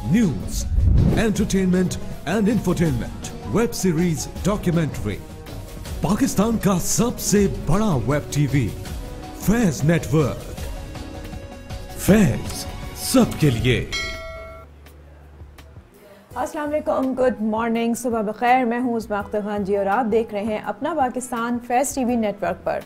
News, entertainment and infotainment, web series, documentary. Pakistan का सबसे बड़ा web TV Faiz network. Faiz सबके लिए। अस्सलाम वालेकुम, गुड मॉर्निंग, सुबह बखैर। मैं हूँ उस्मा अख्तर खान जी और आप देख रहे हैं अपना पाकिस्तान फैज टीवी नेटवर्क पर।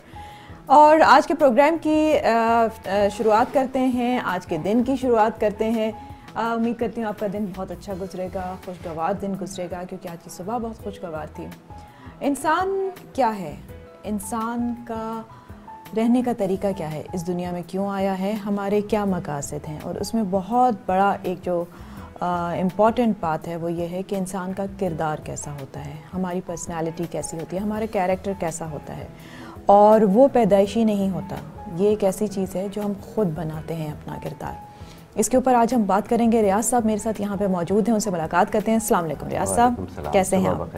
और आज के प्रोग्राम की शुरुआत करते हैं, आज के दिन की शुरुआत करते हैं। उम्मीद करती हूँ आपका दिन बहुत अच्छा गुजरेगा, खुशगवार दिन गुजरेगा, क्योंकि आज की सुबह बहुत खुशगवार थी। इंसान क्या है, इंसान का रहने का तरीका क्या है, इस दुनिया में क्यों आया है, हमारे क्या मकासद हैं, और उसमें बहुत बड़ा एक जो इम्पॉर्टेंट बात है वो ये है कि इंसान का किरदार कैसा होता है, हमारी पर्सनालिटी कैसी होती है, हमारा कैरेक्टर कैसा होता है। और वो पैदाइशी नहीं होता, ये एक ऐसी चीज़ है जो हम खुद बनाते हैं अपना किरदार। इसके ऊपर आज हम बात करेंगे। रियाज साहब मेरे साथ यहाँ पे मौजूद हैं, उनसे मुलाकात करते हैं। अस्सलाम वालेकुम रियाज साहब, कैसे हैं आप?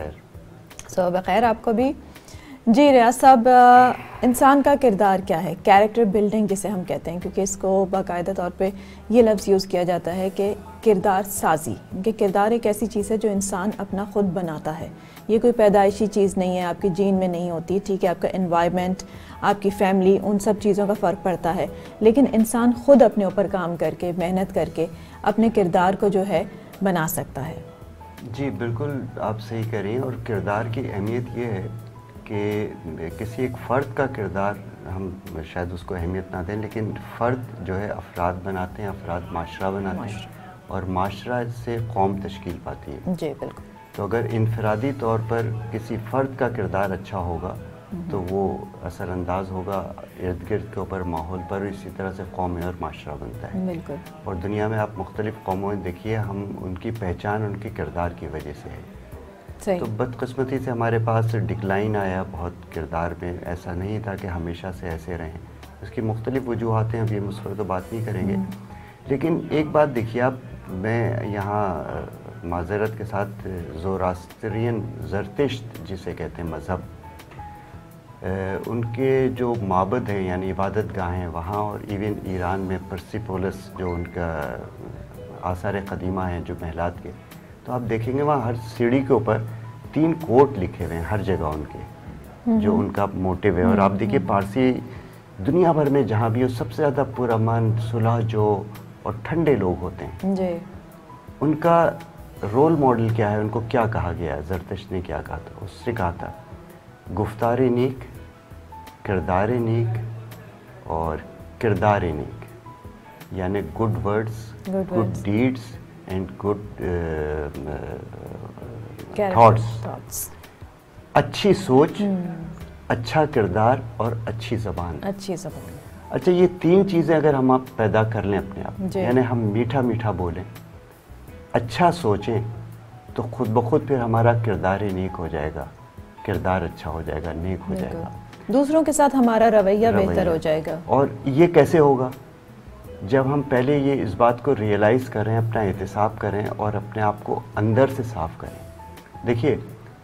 सुबह बखैर आपको भी जी। रियाज साहब, इंसान का किरदार क्या है, कैरेक्टर बिल्डिंग जिसे हम कहते हैं, क्योंकि इसको बाकायदा तौर पे ये लफ्ज़ यूज़ किया जाता है कि किरदार साजी, क्योंकि किरदार एक ऐसी चीज़ है जो इंसान अपना ख़ुद बनाता है। ये कोई पैदाइशी चीज़ नहीं है, आपकी जीन में नहीं होती, ठीक है, आपका एनवायरनमेंट, आपकी फैमिली, उन सब चीज़ों का फ़र्क पड़ता है, लेकिन इंसान ख़ुद अपने ऊपर काम करके, मेहनत करके अपने किरदार को जो है बना सकता है। जी बिल्कुल, आप सही कह रही हैं। और किरदार की अहमियत ये है कि किसी एक फ़र्द का किरदार हम शायद उसको अहमियत ना दें, लेकिन फ़र्द जो है अफराद बनाते हैं, अफराद माशरा बनाते हैं, और माशरा से कौम तश्कील पाती है। जी बिल्कुल। तो अगर इनफरादी तौर पर किसी फ़र्द का किरदार अच्छा होगा तो वो असरअंदाज होगा इर्द गिर्द के ऊपर, माहौल पर, इसी तरह से कौम और माशरा बनता है। बिल्कुल। और दुनिया में आप मुख्तलिफ़ कौमों में देखिए, हम उनकी पहचान उनके किरदार की वजह से है। तो बदकिस्मती से हमारे पास डिक्लाइन आया बहुत किरदार में। ऐसा नहीं था कि हमेशा से ऐसे रहें, इसकी मुख्तलिफ़ वजूहात हैं, अभी हम उस पर तो बात नहीं करेंगे। लेकिन एक बात देखिए आप, मैं यहाँ माज़रत के साथ ज़ोरास्ट्रियन ज़रतिश्त जिसे कहते हैं मज़हब, उनके जो माबद हैं यानी इबादत गाह हैं वहाँ, और इवन ईरान में परसिपोलिस जो उनका आसार क़दीमा हैं जो महलात के, तो आप देखेंगे वहाँ हर सीढ़ी के ऊपर 3 कोट लिखे हुए हैं हर जगह उनके, जो उनका मोटिव है। और आप देखिए पारसी दुनिया भर में जहाँ भी हो, सबसे ज़्यादा पुरअमन, सुलह जो और ठंडे लोग होते हैं जी। उनका रोल मॉडल क्या है, उनको क्या कहा गया है? ज़रतुश्त ने क्या कहा था? उससे कहा था गुफ्तार नीक, किरदार नीक और किरदार नीक, यानी good words, good deeds and good thoughts. अच्छी सोच, अच्छा किरदार और अच्छी ज़बान। अच्छी ज़बान। अच्छा, ये 3 चीज़ें अगर हम आप पैदा कर लें अपने आप, यानी हम मीठा मीठा बोलें, अच्छा सोचें, तो खुद ब खुद फिर हमारा किरदार ही नेक हो जाएगा, किरदार अच्छा हो जाएगा, नेक हो जाएगा, दूसरों के साथ हमारा रवैया बेहतर हो जाएगा। और ये कैसे होगा? जब हम पहले ये इस बात को रियलाइज़ करें, अपना एहतिसाब करें और अपने आप को अंदर से साफ़ करें। देखिए,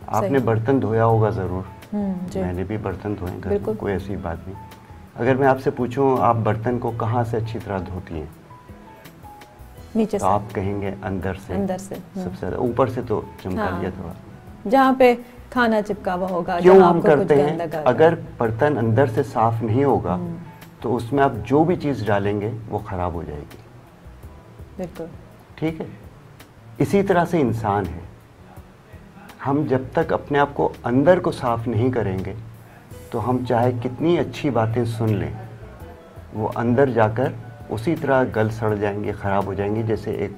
आपने बर्तन धोया होगा ज़रूर, मैंने भी बर्तन धोए घर में, कोई ऐसी बात नहीं। अगर मैं आपसे पूछूं आप बर्तन को कहाँ से अच्छी तरह धोती हैं, नीचे तो आप कहेंगे अंदर से। अंदर से सबसे ज़्यादा, ऊपर से तो चमका लिया थोड़ा, जहाँ पे खाना चिपका हुआ होगा। क्यों हम करते हैं? अगर बर्तन अंदर से साफ नहीं होगा तो उसमें आप जो भी चीज़ डालेंगे वो ख़राब हो जाएगी। बिल्कुल ठीक है। इसी तरह से इंसान है, हम जब तक अपने आप को अंदर को साफ नहीं करेंगे तो हम चाहे कितनी अच्छी बातें सुन लें, वो अंदर जाकर उसी तरह गल सड़ जाएंगे, ख़राब हो जाएंगे। जैसे एक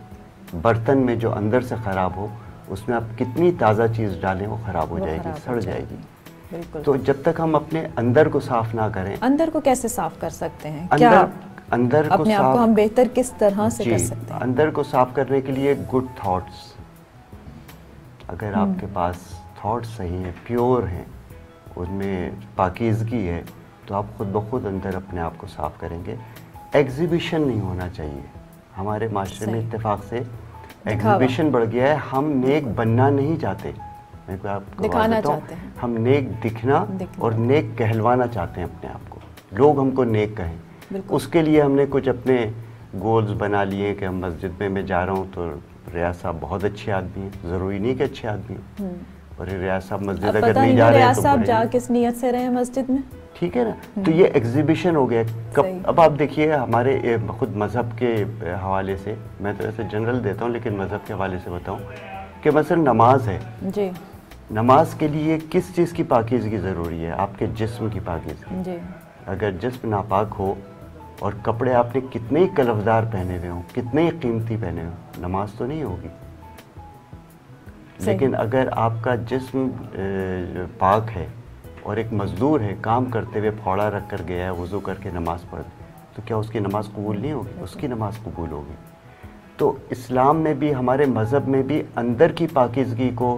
बर्तन में जो अंदर से ख़राब हो, उसमें आप कितनी ताज़ा चीज़ डालें वो ख़राब हो जाएगी, सड़ जाएगी। बिल्कुल। तो जब तक हम अपने अंदर को साफ ना करें, अंदर को कैसे साफ कर सकते हैं? अंदर को अपने आप को हम बेहतर किस तरह से कर सकते हैं? अंदर को साफ करने के लिए गुड थॉट्स, अगर आपके पास थॉट्स सही हैं, प्योर हैं, उनमें पाकीज़गी है, तो आप खुद ब खुद अंदर अपने आप को साफ करेंगे। एग्जीबिशन नहीं होना चाहिए। हमारे माशरे में इत्तेफाक से एग्जीबिशन बढ़ गया है। हम नेक बनना नहीं चाहते, मैं को आपको दिखाना चाहते हैं। हम नेक दिखना और नेक कहलवाना चाहते हैं अपने आप को, लोग हमको नेक कहें। उसके लिए हमने कुछ अपने गोल्स बना लिए कि हम मस्जिद में मैं जा रहा हूँ तो रियाज साहब बहुत अच्छे आदमी हैं, ज़रूरी नहीं कि अच्छे आदमी हैं, और रियाज साहब मस्जिद अब अगर पता नहीं नहीं जा रहे हैं रियाज तो साहब बुरे जा नहीं। किस नियत से रहे हैं मस्जिद में। ठीक है ना, तो ये एग्जीबिशन हो गया कब। सही। अब आप देखिए हमारे खुद मज़हब के हवाले से, मैं तो ऐसे जनरल देता हूँ लेकिन मज़हब के हवाले से बताऊँ कि मसलन नमाज है, जी नमाज के लिए किस चीज़ की पाकीज़गी ज़रूरी है? आपके जिस्म की पाकीज़गी। जी अगर जिस्म नापाक हो और कपड़े आपने कितने ही कलफदार पहने हुए हों, कितने ही कीमती पहने हों, नमाज तो नहीं होगी। लेकिन अगर आपका जिस्म पाक है और एक मज़दूर है, काम करते हुए फोड़ा रख कर गया है, वज़ू करके नमाज पढ़, तो क्या उसकी नमाज कबूल नहीं होगी? उसकी नमाज कबूल होगी। तो इस्लाम में भी, हमारे मज़हब में भी अंदर की पाकीज़गी को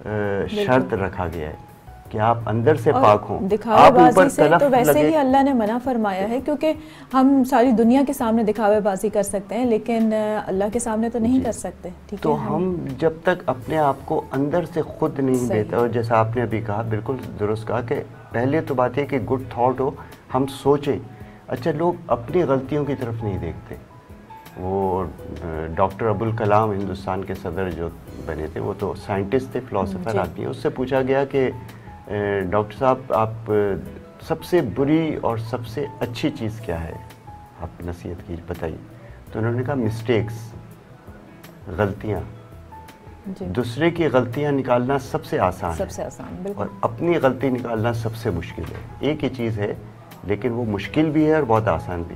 शर्त रखा गया है कि आप अंदर से पाक हों। दिखावेबाजी से तो वैसे ही अल्लाह ने मना फरमाया है, क्योंकि हम सारी दुनिया के सामने दिखावेबाजी कर सकते हैं लेकिन अल्लाह के सामने तो नहीं कर सकते। ठीक तो है, हम जब तक अपने आप को अंदर से खुद नहीं देते, और जैसा आपने अभी कहा, बिल्कुल दुरुस्त कहा कि पहले तो बात है कि गुड थॉट हो, हम सोचें। अच्छा, लोग अपनी गलतियों की तरफ नहीं देखते। वो डॉक्टर अबुल कलाम हिंदुस्तान के सदर जो बने थे, वो तो साइंटिस्ट थे, फ़िलासफ़र आदमी। उससे पूछा गया कि डॉक्टर साहब, आप सबसे बुरी और सबसे अच्छी चीज़ क्या है, आप नसीहत की बताइए। तो उन्होंने कहा मिस्टेक्स, गलतियाँ। दूसरे की गलतियाँ निकालना सबसे आसान है, और अपनी गलती निकालना सबसे मुश्किल है। एक ही चीज़ है लेकिन वो मुश्किल भी है और बहुत आसान भी।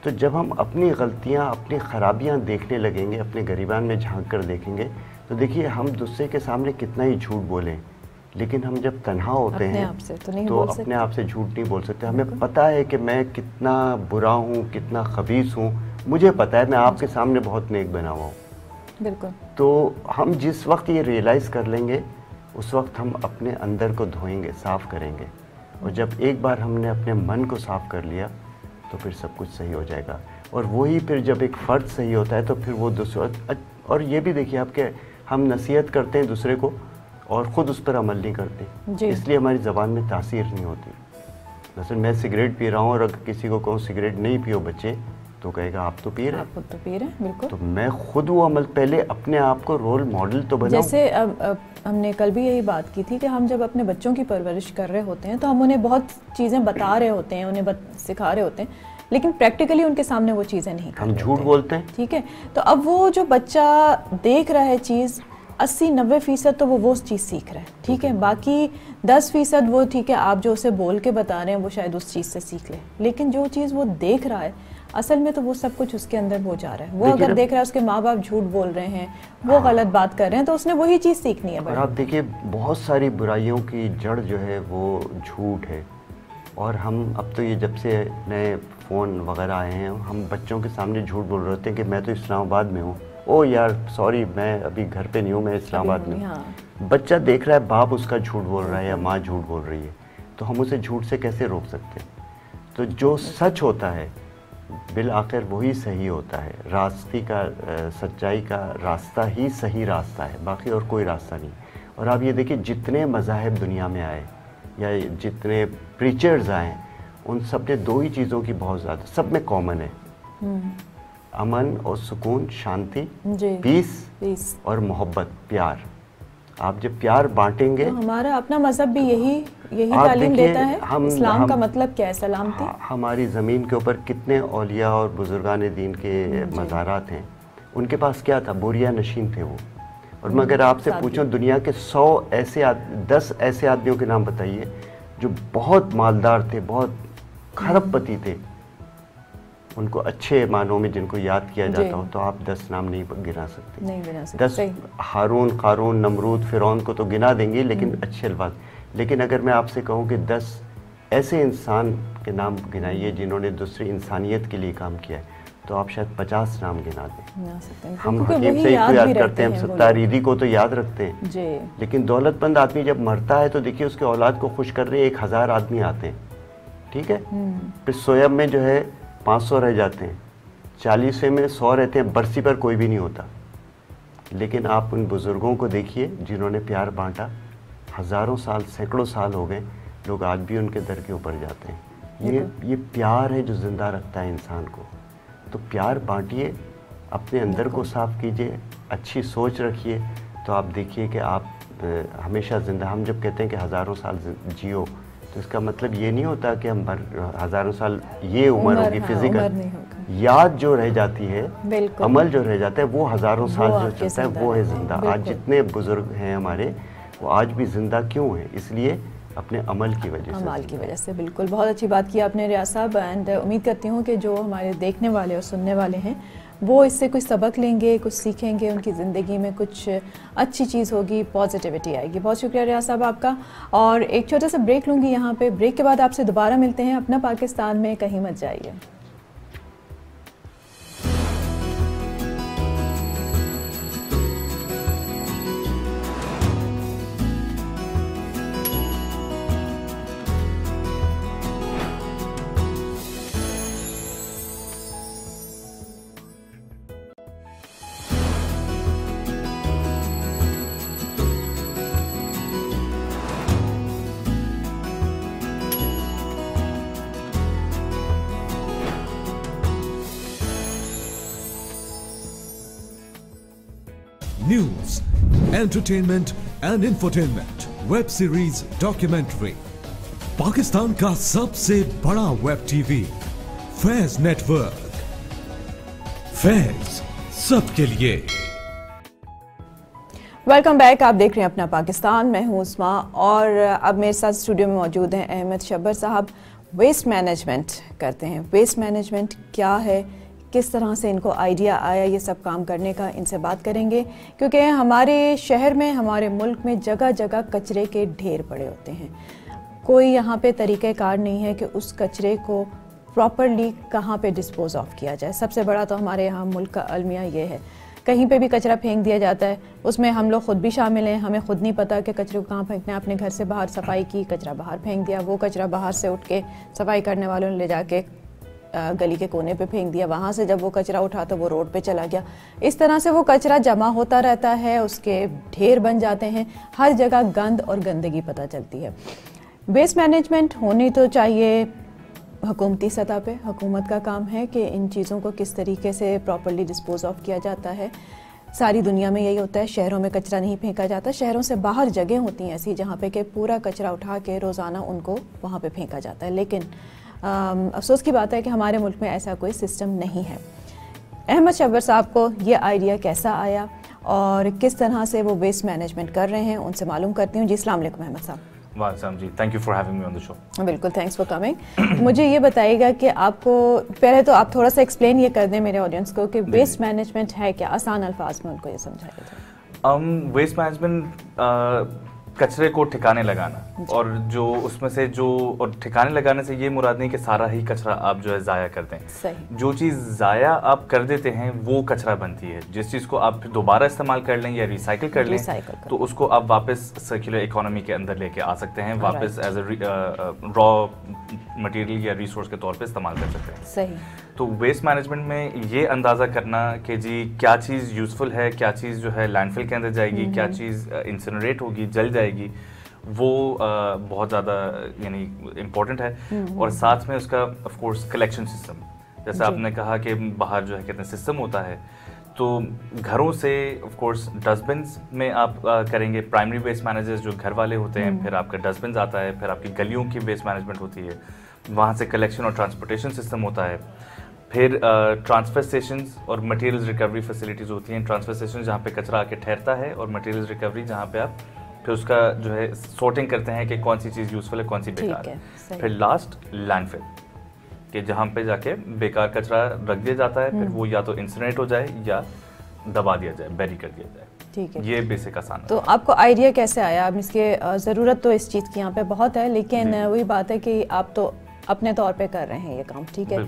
तो जब हम अपनी गलतियाँ, अपनी ख़राबियाँ देखने लगेंगे, अपने गिरबान में झांक कर देखेंगे, तो देखिए हम दूसरे के सामने कितना ही झूठ बोलें, लेकिन हम जब तन्हा होते हैं तो अपने आप से झूठ नहीं बोल सकते। हमें पता है कि मैं कितना बुरा हूँ, कितना खबीस हूँ, मुझे पता है मैं आपके सामने बहुत नेक बना हुआ हूँ। बिल्कुल। तो हम जिस वक्त ये रियलाइज़ कर लेंगे, उस वक्त हम अपने अंदर को धोएंगे, साफ़ करेंगे, और जब एक बार हमने अपने मन को साफ़ कर लिया तो फिर सब कुछ सही हो जाएगा। और वही फिर जब एक फ़र्द सही होता है तो फिर वो दूसरा। और ये भी देखिए आपके, हम नसीहत करते हैं दूसरे को और ख़ुद उस पर अमल नहीं करते, इसलिए हमारी ज़बान में तासीर नहीं होती। जैसे मैं सिगरेट पी रहा हूँ और अगर किसी को कहूँ सिगरेट नहीं पियो बच्चे, तो कहेगा आप तो पी रहे हैं, आप तो पी रहे हैं। बिल्कुल। तो मैं खुद वो अमल, पहले अपने आप को रोल मॉडल तो बनाऊं। जैसे अब हमने कल भी यही बात की थी कि हम जब अपने बच्चों की परवरिश कर रहे होते हैं तो हम उन्हें बहुत चीज़ें बता रहे होते हैं, उन्हें सिखा रहे होते हैं, लेकिन प्रैक्टिकली उनके सामने वो चीज़ें नहीं कर रहे, हम झूठ बोलते हैं। ठीक है, तो अब वो जो बच्चा देख रहा है चीज़, 80-90% तो वो चीज़ सीख रहा है। ठीक है, बाकी 10% वो, ठीक है, आप जो उसे बोल के बता रहे हैं वो शायद उस चीज़ से सीख ले, लेकिन जो चीज़ वो देख रहा है असल में तो वो सब कुछ उसके अंदर हो जा रहा है। वो अगर देख रहा है उसके माँ बाप झूठ बोल रहे हैं, वो गलत बात कर रहे हैं, तो उसने वही चीज़ सीखनी है। और आप देखिए बहुत सारी बुराइयों की जड़ जो है वो झूठ है। और हम अब तो ये जब से नए फ़ोन वगैरह आए हैं, हम बच्चों के सामने झूठ बोल रहे होते हैं कि मैं तो इस्लामाबाद में हूँ। ओ यार सॉरी, मैं अभी घर पे नहीं हूँ, मैं इस्लामाबाद में हूँ। बच्चा देख रहा है बाप उसका झूठ बोल रहा है या माँ झूठ बोल रही है, तो हम उसे झूठ से कैसे रोक सकते हैं? तो जो सच होता है बिल आखिर वही सही होता है। रास्ते का, सच्चाई का रास्ता ही सही रास्ता है, बाकी और कोई रास्ता नहीं। और आप ये देखिए जितने मज़ाहिब दुनिया में आए या जितने प्रीचर्स आए, उन सब ने दो ही चीज़ों की बहुत ज़्यादा, सब में कॉमन है, अमन और सुकून, शांति, पीस और मोहब्बत, प्यार। आप जब प्यार बांटेंगे, तो हमारा अपना मजहब भी यही तालीम देता है। इस्लाम का मतलब क्या है? सलामती। हमारी ज़मीन के ऊपर कितने औलिया और बुजुर्गान दीन के मज़ारात हैं, उनके पास क्या था? बोरिया नशीन थे वो। और मैं अगर आपसे पूछूं दुनिया के 10 ऐसे आदमियों के नाम बताइए जो बहुत मालदार थे, बहुत खरबपति थे, उनको अच्छे मानों में जिनको याद किया जाता हो, तो आप 10 नाम नहीं गिना सकते। 10 हारून, कारून, नमरूद, फिरौन को तो गिना देंगे, लेकिन अच्छे अल्फाज। लेकिन अगर मैं आपसे कहूँ कि 10 ऐसे इंसान के नाम गिनाइए जिन्होंने दूसरी इंसानियत के लिए काम किया है, तो आप शायद 50 नाम गिना दें। हम हकीम सईद को याद करते हैं, हम सत्तार ईदी को तो याद रखते हैं, लेकिन दौलतमंद आदमी जब मरता है तो देखिए उसके औलाद को खुश कर रहे 1000 आदमी आते हैं, ठीक है। फिर सोयब में जो है 500 रह जाते हैं, 40वें में 100 रहते हैं, बरसी पर कोई भी नहीं होता। लेकिन आप उन बुज़ुर्गों को देखिए जिन्होंने प्यार बांटा, हज़ारों साल, सैकड़ों साल हो गए, लोग आज भी उनके दर के ऊपर जाते हैं। ये प्यार है जो ज़िंदा रखता है इंसान को। तो प्यार बांटिए, अपने अंदर को साफ़ कीजिए, अच्छी सोच रखिए तो आप देखिए कि आप हमेशा ज़िंदा, हम जब कहते हैं कि हज़ारों साल जियो, तो इसका मतलब ये नहीं होता कि हम हज़ारों साल ये उम्र होगी फिजिकल, याद जो रह जाती है, अमल जो रह जाता है वो हज़ारों साल जो चलता है वो है ज़िंदा। आज जितने बुज़ुर्ग हैं हमारे वो आज भी ज़िंदा क्यों हैं? इसलिए अपने अमल की वजह से। बिल्कुल, बहुत अच्छी बात की आपने रियाज साहब। एंड उम्मीद करती हूँ कि जो हमारे देखने वाले और सुनने वाले हैं वो इससे कुछ सबक लेंगे, कुछ सीखेंगे, उनकी ज़िंदगी में कुछ अच्छी चीज़ होगी, पॉजिटिविटी आएगी। बहुत शुक्रिया रियाज साहब आपका। और एक छोटा सा ब्रेक लूँगी यहाँ पे। ब्रेक के बाद आपसे दोबारा मिलते हैं। अपना पाकिस्तान में कहीं मत जाइए। News, entertainment and infotainment, web series, documentary. Pakistan का सबसे बड़ा web TV Faiz network. Faiz सबके लिए। Welcome back. आप देख रहे हैं अपना पाकिस्तान। मैं हूं उस्मा और अब मेरे साथ स्टूडियो में मौजूद हैं अहमद शब्बर साहब। वेस्ट मैनेजमेंट करते हैं। वेस्ट मैनेजमेंट क्या है, किस तरह से इनको आइडिया आया ये सब काम करने का, इनसे बात करेंगे। क्योंकि हमारे शहर में, हमारे मुल्क में जगह जगह कचरे के ढेर पड़े होते हैं। कोई यहाँ पे तरीक़ेकार नहीं है कि उस कचरे को प्रॉपरली कहाँ पे डिस्पोज ऑफ किया जाए। सबसे बड़ा तो हमारे यहाँ मुल्क का अलमिया ये है, कहीं पे भी कचरा फेंक दिया जाता है, उसमें हम लोग ख़ुद भी शामिल हैं। हमें ख़ुद नहीं पता कि कचरे को कहाँ फेंकना है। अपने घर से बाहर सफाई की, कचरा बाहर फेंक दिया, वो कचरा बाहर से उठ के सफाई करने वालों ने ले जाके गली के कोने पे फेंक दिया, वहाँ से जब वो कचरा उठा तो वो रोड पे चला गया। इस तरह से वो कचरा जमा होता रहता है, उसके ढेर बन जाते हैं, हर जगह गंद और गंदगी पता चलती है। वेस्ट मैनेजमेंट होनी तो चाहिए हुकूमती सतह पे। हुकूमत का काम है कि इन चीज़ों को किस तरीके से प्रॉपर्ली डिस्पोज ऑफ किया जाता है। सारी दुनिया में यही होता है, शहरों में कचरा नहीं फेंका जाता। शहरों से बाहर जगह होती हैं ऐसी जहाँ पे कि पूरा कचरा उठा के रोज़ाना उनको वहाँ पे फेंका जाता है। लेकिन अफसोस की बात है कि हमारे मुल्क में ऐसा कोई सिस्टम नहीं है। अहमद शब्बर साहब को ये आइडिया कैसा आया और किस तरह से वो वेस्ट मैनेजमेंट कर रहे हैं, उनसे मालूम करती हूँ। जी अस्सलाम वालेकुम अहमद साहब। वालेकुम जी, thank you for having me on the show. बिल्कुल, थैंक्स फॉर कमिंग। मुझे ये बताइएगा कि आपको पहले तो आप थोड़ा सा एक्सप्लेन ये कर दें मेरे ऑडियंस को कि वेस्ट मैनेजमेंट है क्या, आसान अल्फाज में उनको ये समझाइए। वेस्ट मैनेजमेंट कचरे को ठिकाने लगाना, और जो उसमें से जो, और ठिकाने लगाने से ये मुराद नहीं कि सारा ही कचरा आप जो है ज़ाया कर दें। सही। जो चीज़ ज़ाया आप कर देते हैं वो कचरा बनती है। जिस चीज़ को आप दोबारा इस्तेमाल कर लें या रिसाइकिल कर लें तो उसको आप वापस सर्कुलर इकोनॉमी के अंदर लेके आ सकते हैं, वापस एज ए रॉ मटेरियल या रिसोर्स के तौर पे इस्तेमाल कर सकते हैं। सही। तो वेस्ट मैनेजमेंट में ये अंदाज़ा करना कि जी क्या चीज़ यूज़फुल है, क्या चीज़ जो है लैंडफिल के अंदर जाएगी, क्या चीज़ इंसिनरेट होगी, जल जाएगी, वो बहुत ज़्यादा यानी इम्पोर्टेंट है। और साथ में उसका ऑफ कोर्स कलेक्शन सिस्टम, जैसे आपने कहा कि बाहर जो है कितने सिस्टम होता है, तो घरों से ऑफ कोर्स डस्टबिन्स में आप करेंगे। प्राइमरी वेस्ट मैनेजर्स जो घर वाले होते हैं, फिर आपका डस्टबिन्स आता है, फिर आपकी गलियों की वेस्ट मैनेजमेंट होती है, वहाँ से कलेक्शन और ट्रांसपोर्टेशन सिस्टम होता है। फिर ट्रांसफर स्टेशंस और मटेरियल्स रिकवरी फैसिलिटीज़ होती हैं। ट्रांसफर स्टेशन जहाँ पे कचरा आके ठहरता है, और मटेरियल्स रिकवरी जहाँ पे आप फिर उसका जो है सॉर्टिंग करते हैं कि कौन सी चीज़ यूज़फुल है, कौन सी बेकार है। फिर लास्ट लैंडफिल, कि जहाँ पे जाके बेकार कचरा रख दिया जाता है, फिर वो या तो इंसिनरेट हो जाए या दबा दिया जाए, बैरी कर दिया जाए। ठीक है, ये बेसिक आसान है। तो आपको आइडिया कैसे आया? अब इसके ज़रूरत तो इस चीज़ की यहाँ पे बहुत है, लेकिन वही बात है कि आप तो अपने तौर पे कर रहे हैं ये काम, ठीक है।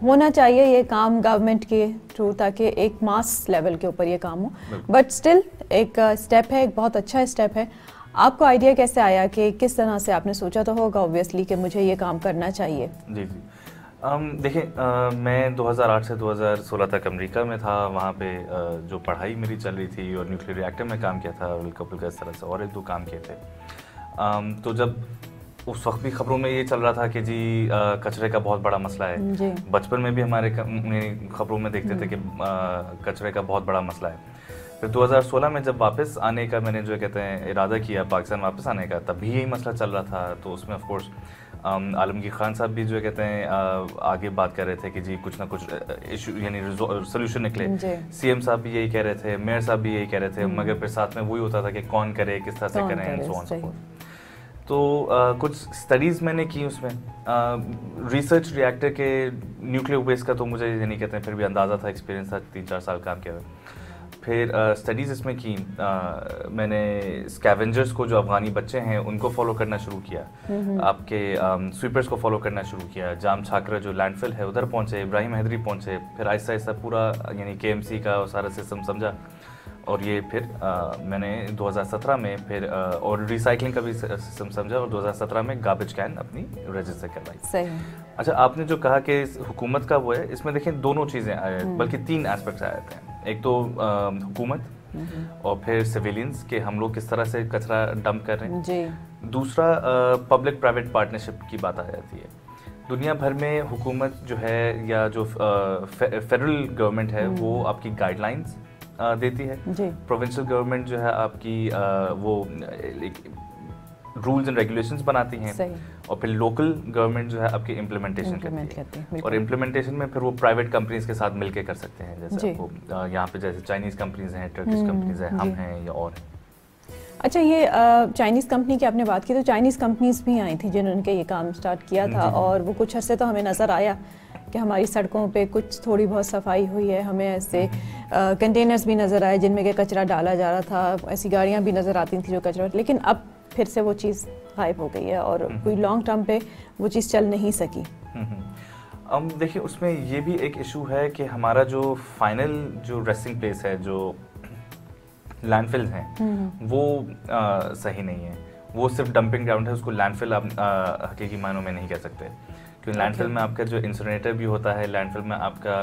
होना चाहिए ये काम गवर्नमेंट के थ्रू, ताकि एक मास लेवल के ऊपर ये काम हो, बट स्टिल एक स्टेप है, एक बहुत अच्छा स्टेप है। आपको आइडिया कैसे आया कि किस तरह से आपने सोचा तो होगा ऑब्वियसली कि मुझे ये काम करना चाहिए? जी जी, देखिए, मैं 2008 से 2016 तक अमेरिका में था। वहाँ पे जो पढ़ाई मेरी चल रही थी, और न्यूक्लियर रिएक्टर में काम किया था, कपल का इस तरह से और एक दो काम किए थे। तो जब उस वक्त भी खबरों में ये चल रहा था कि जी कचरे का बहुत बड़ा मसला है। बचपन में भी हमारे खबरों में देखते थे कि कचरे का बहुत बड़ा मसला है। फिर 2016 में जब वापस आने का मैंने जो कहते हैं इरादा किया पाकिस्तान वापस आने का, तब भी यही मसला चल रहा था। तो उसमें ऑफ कोर्स आलमगीर खान साहब भी जो कहते हैं आगे बात कर रहे थे कि जी कुछ ना कुछ इशू यानी सोल्यूशन निकले। सीएम साहब भी यही कह रहे थे, मेयर साहब भी यही कह रहे थे, मगर फिर साथ में वही होता था कि कौन करे, किस तरह से करें, and so on so fourth. तो कुछ स्टडीज़ मैंने की उसमें, रिसर्च रिएक्टर के न्यूक्लियर वेस्ट का तो मुझे ये नहीं कहते हैं, फिर भी अंदाज़ा था, एक्सपीरियंस था, 3-4 साल काम किया हुआ। फिर स्टडीज़ इसमें की, मैंने स्कैवेंजर्स को, जो अफगानी बच्चे हैं, उनको फॉलो करना शुरू किया, आपके स्वीपर्स को फॉलो करना शुरू किया, जाम छाकरा जो लैंडफिल है उधर पहुँचे, इब्राहिम हैदरी पहुँचे, फिर आहिस्ता आहिस्ता पूरा यानी KMC का सारा सिस्टम समझा। और ये फिर मैंने 2017 में फिर और रिसाइकलिंग का भी सिस्टम समझा, और 2017 में गार्बेज कैन अपनी रजिस्टर करवाई। सही। अच्छा, आपने जो कहा कि हुकूमत का वो है, इसमें देखें दोनों चीज़ें आए, बल्कि 3 एस्पेक्ट्स आए थे। एक तो हुकूमत, और फिर सिविलियंस के हम लोग किस तरह से कचरा डंप कर रहे हैं जी। दूसरा पब्लिक प्राइवेट पार्टनरशिप की बात आ जाती है। दुनिया भर में हुकूमत जो है या जो फेडरल गवर्नमेंट है वो आपकी गाइडलाइंस देती है, प्रोविंशियल गवर्नमेंट जो है आपकी वो रूल्स एंड रेगुलेशंस बनाती हैं, और फिर लोकल गवर्नमेंट जो है आपकी इम्प्लीमेंटेशन करती है। और इम्प्लीमेंटेशन में फिर वो प्राइवेट कंपनीज के साथ मिलके कर सकते हैं, जैसे आपको यहाँ पे जैसे चाइनीज कंपनीज हैं, टर्किश कंपनीज हैं, हम हैं या और हैं। अच्छा, ये चाइनीज़ कंपनी की आपने बात की, तो चाइनीज़ कंपनीज भी आई थी जिन्होंने ये काम स्टार्ट किया था, और वो कुछ अर्से तो हमें नज़र आया कि हमारी सड़कों पे कुछ थोड़ी बहुत सफाई हुई है, हमें ऐसे कंटेनर्स भी नज़र आए जिनमें के कचरा डाला जा रहा था, ऐसी गाड़ियाँ भी नज़र आती थी जो कचरा, लेकिन अब फिर से वो चीज़ गायब हो गई है और कोई लॉन्ग टर्म पे वो चीज़ चल नहीं सकी। देखिए, उसमें ये भी एक इशू है कि हमारा जो फाइनल जो रेस्टिंग प्लेस है, जो लैंडफिल्स हैं, वो सही नहीं है। वो सिर्फ डंपिंग ग्राउंड है, उसको लैंडफिल आप हकीकी मायनों में नहीं कह सकते, क्योंकि लैंडफिल में आपका जो इंसिनरेटर भी होता है, लैंडफिल में आपका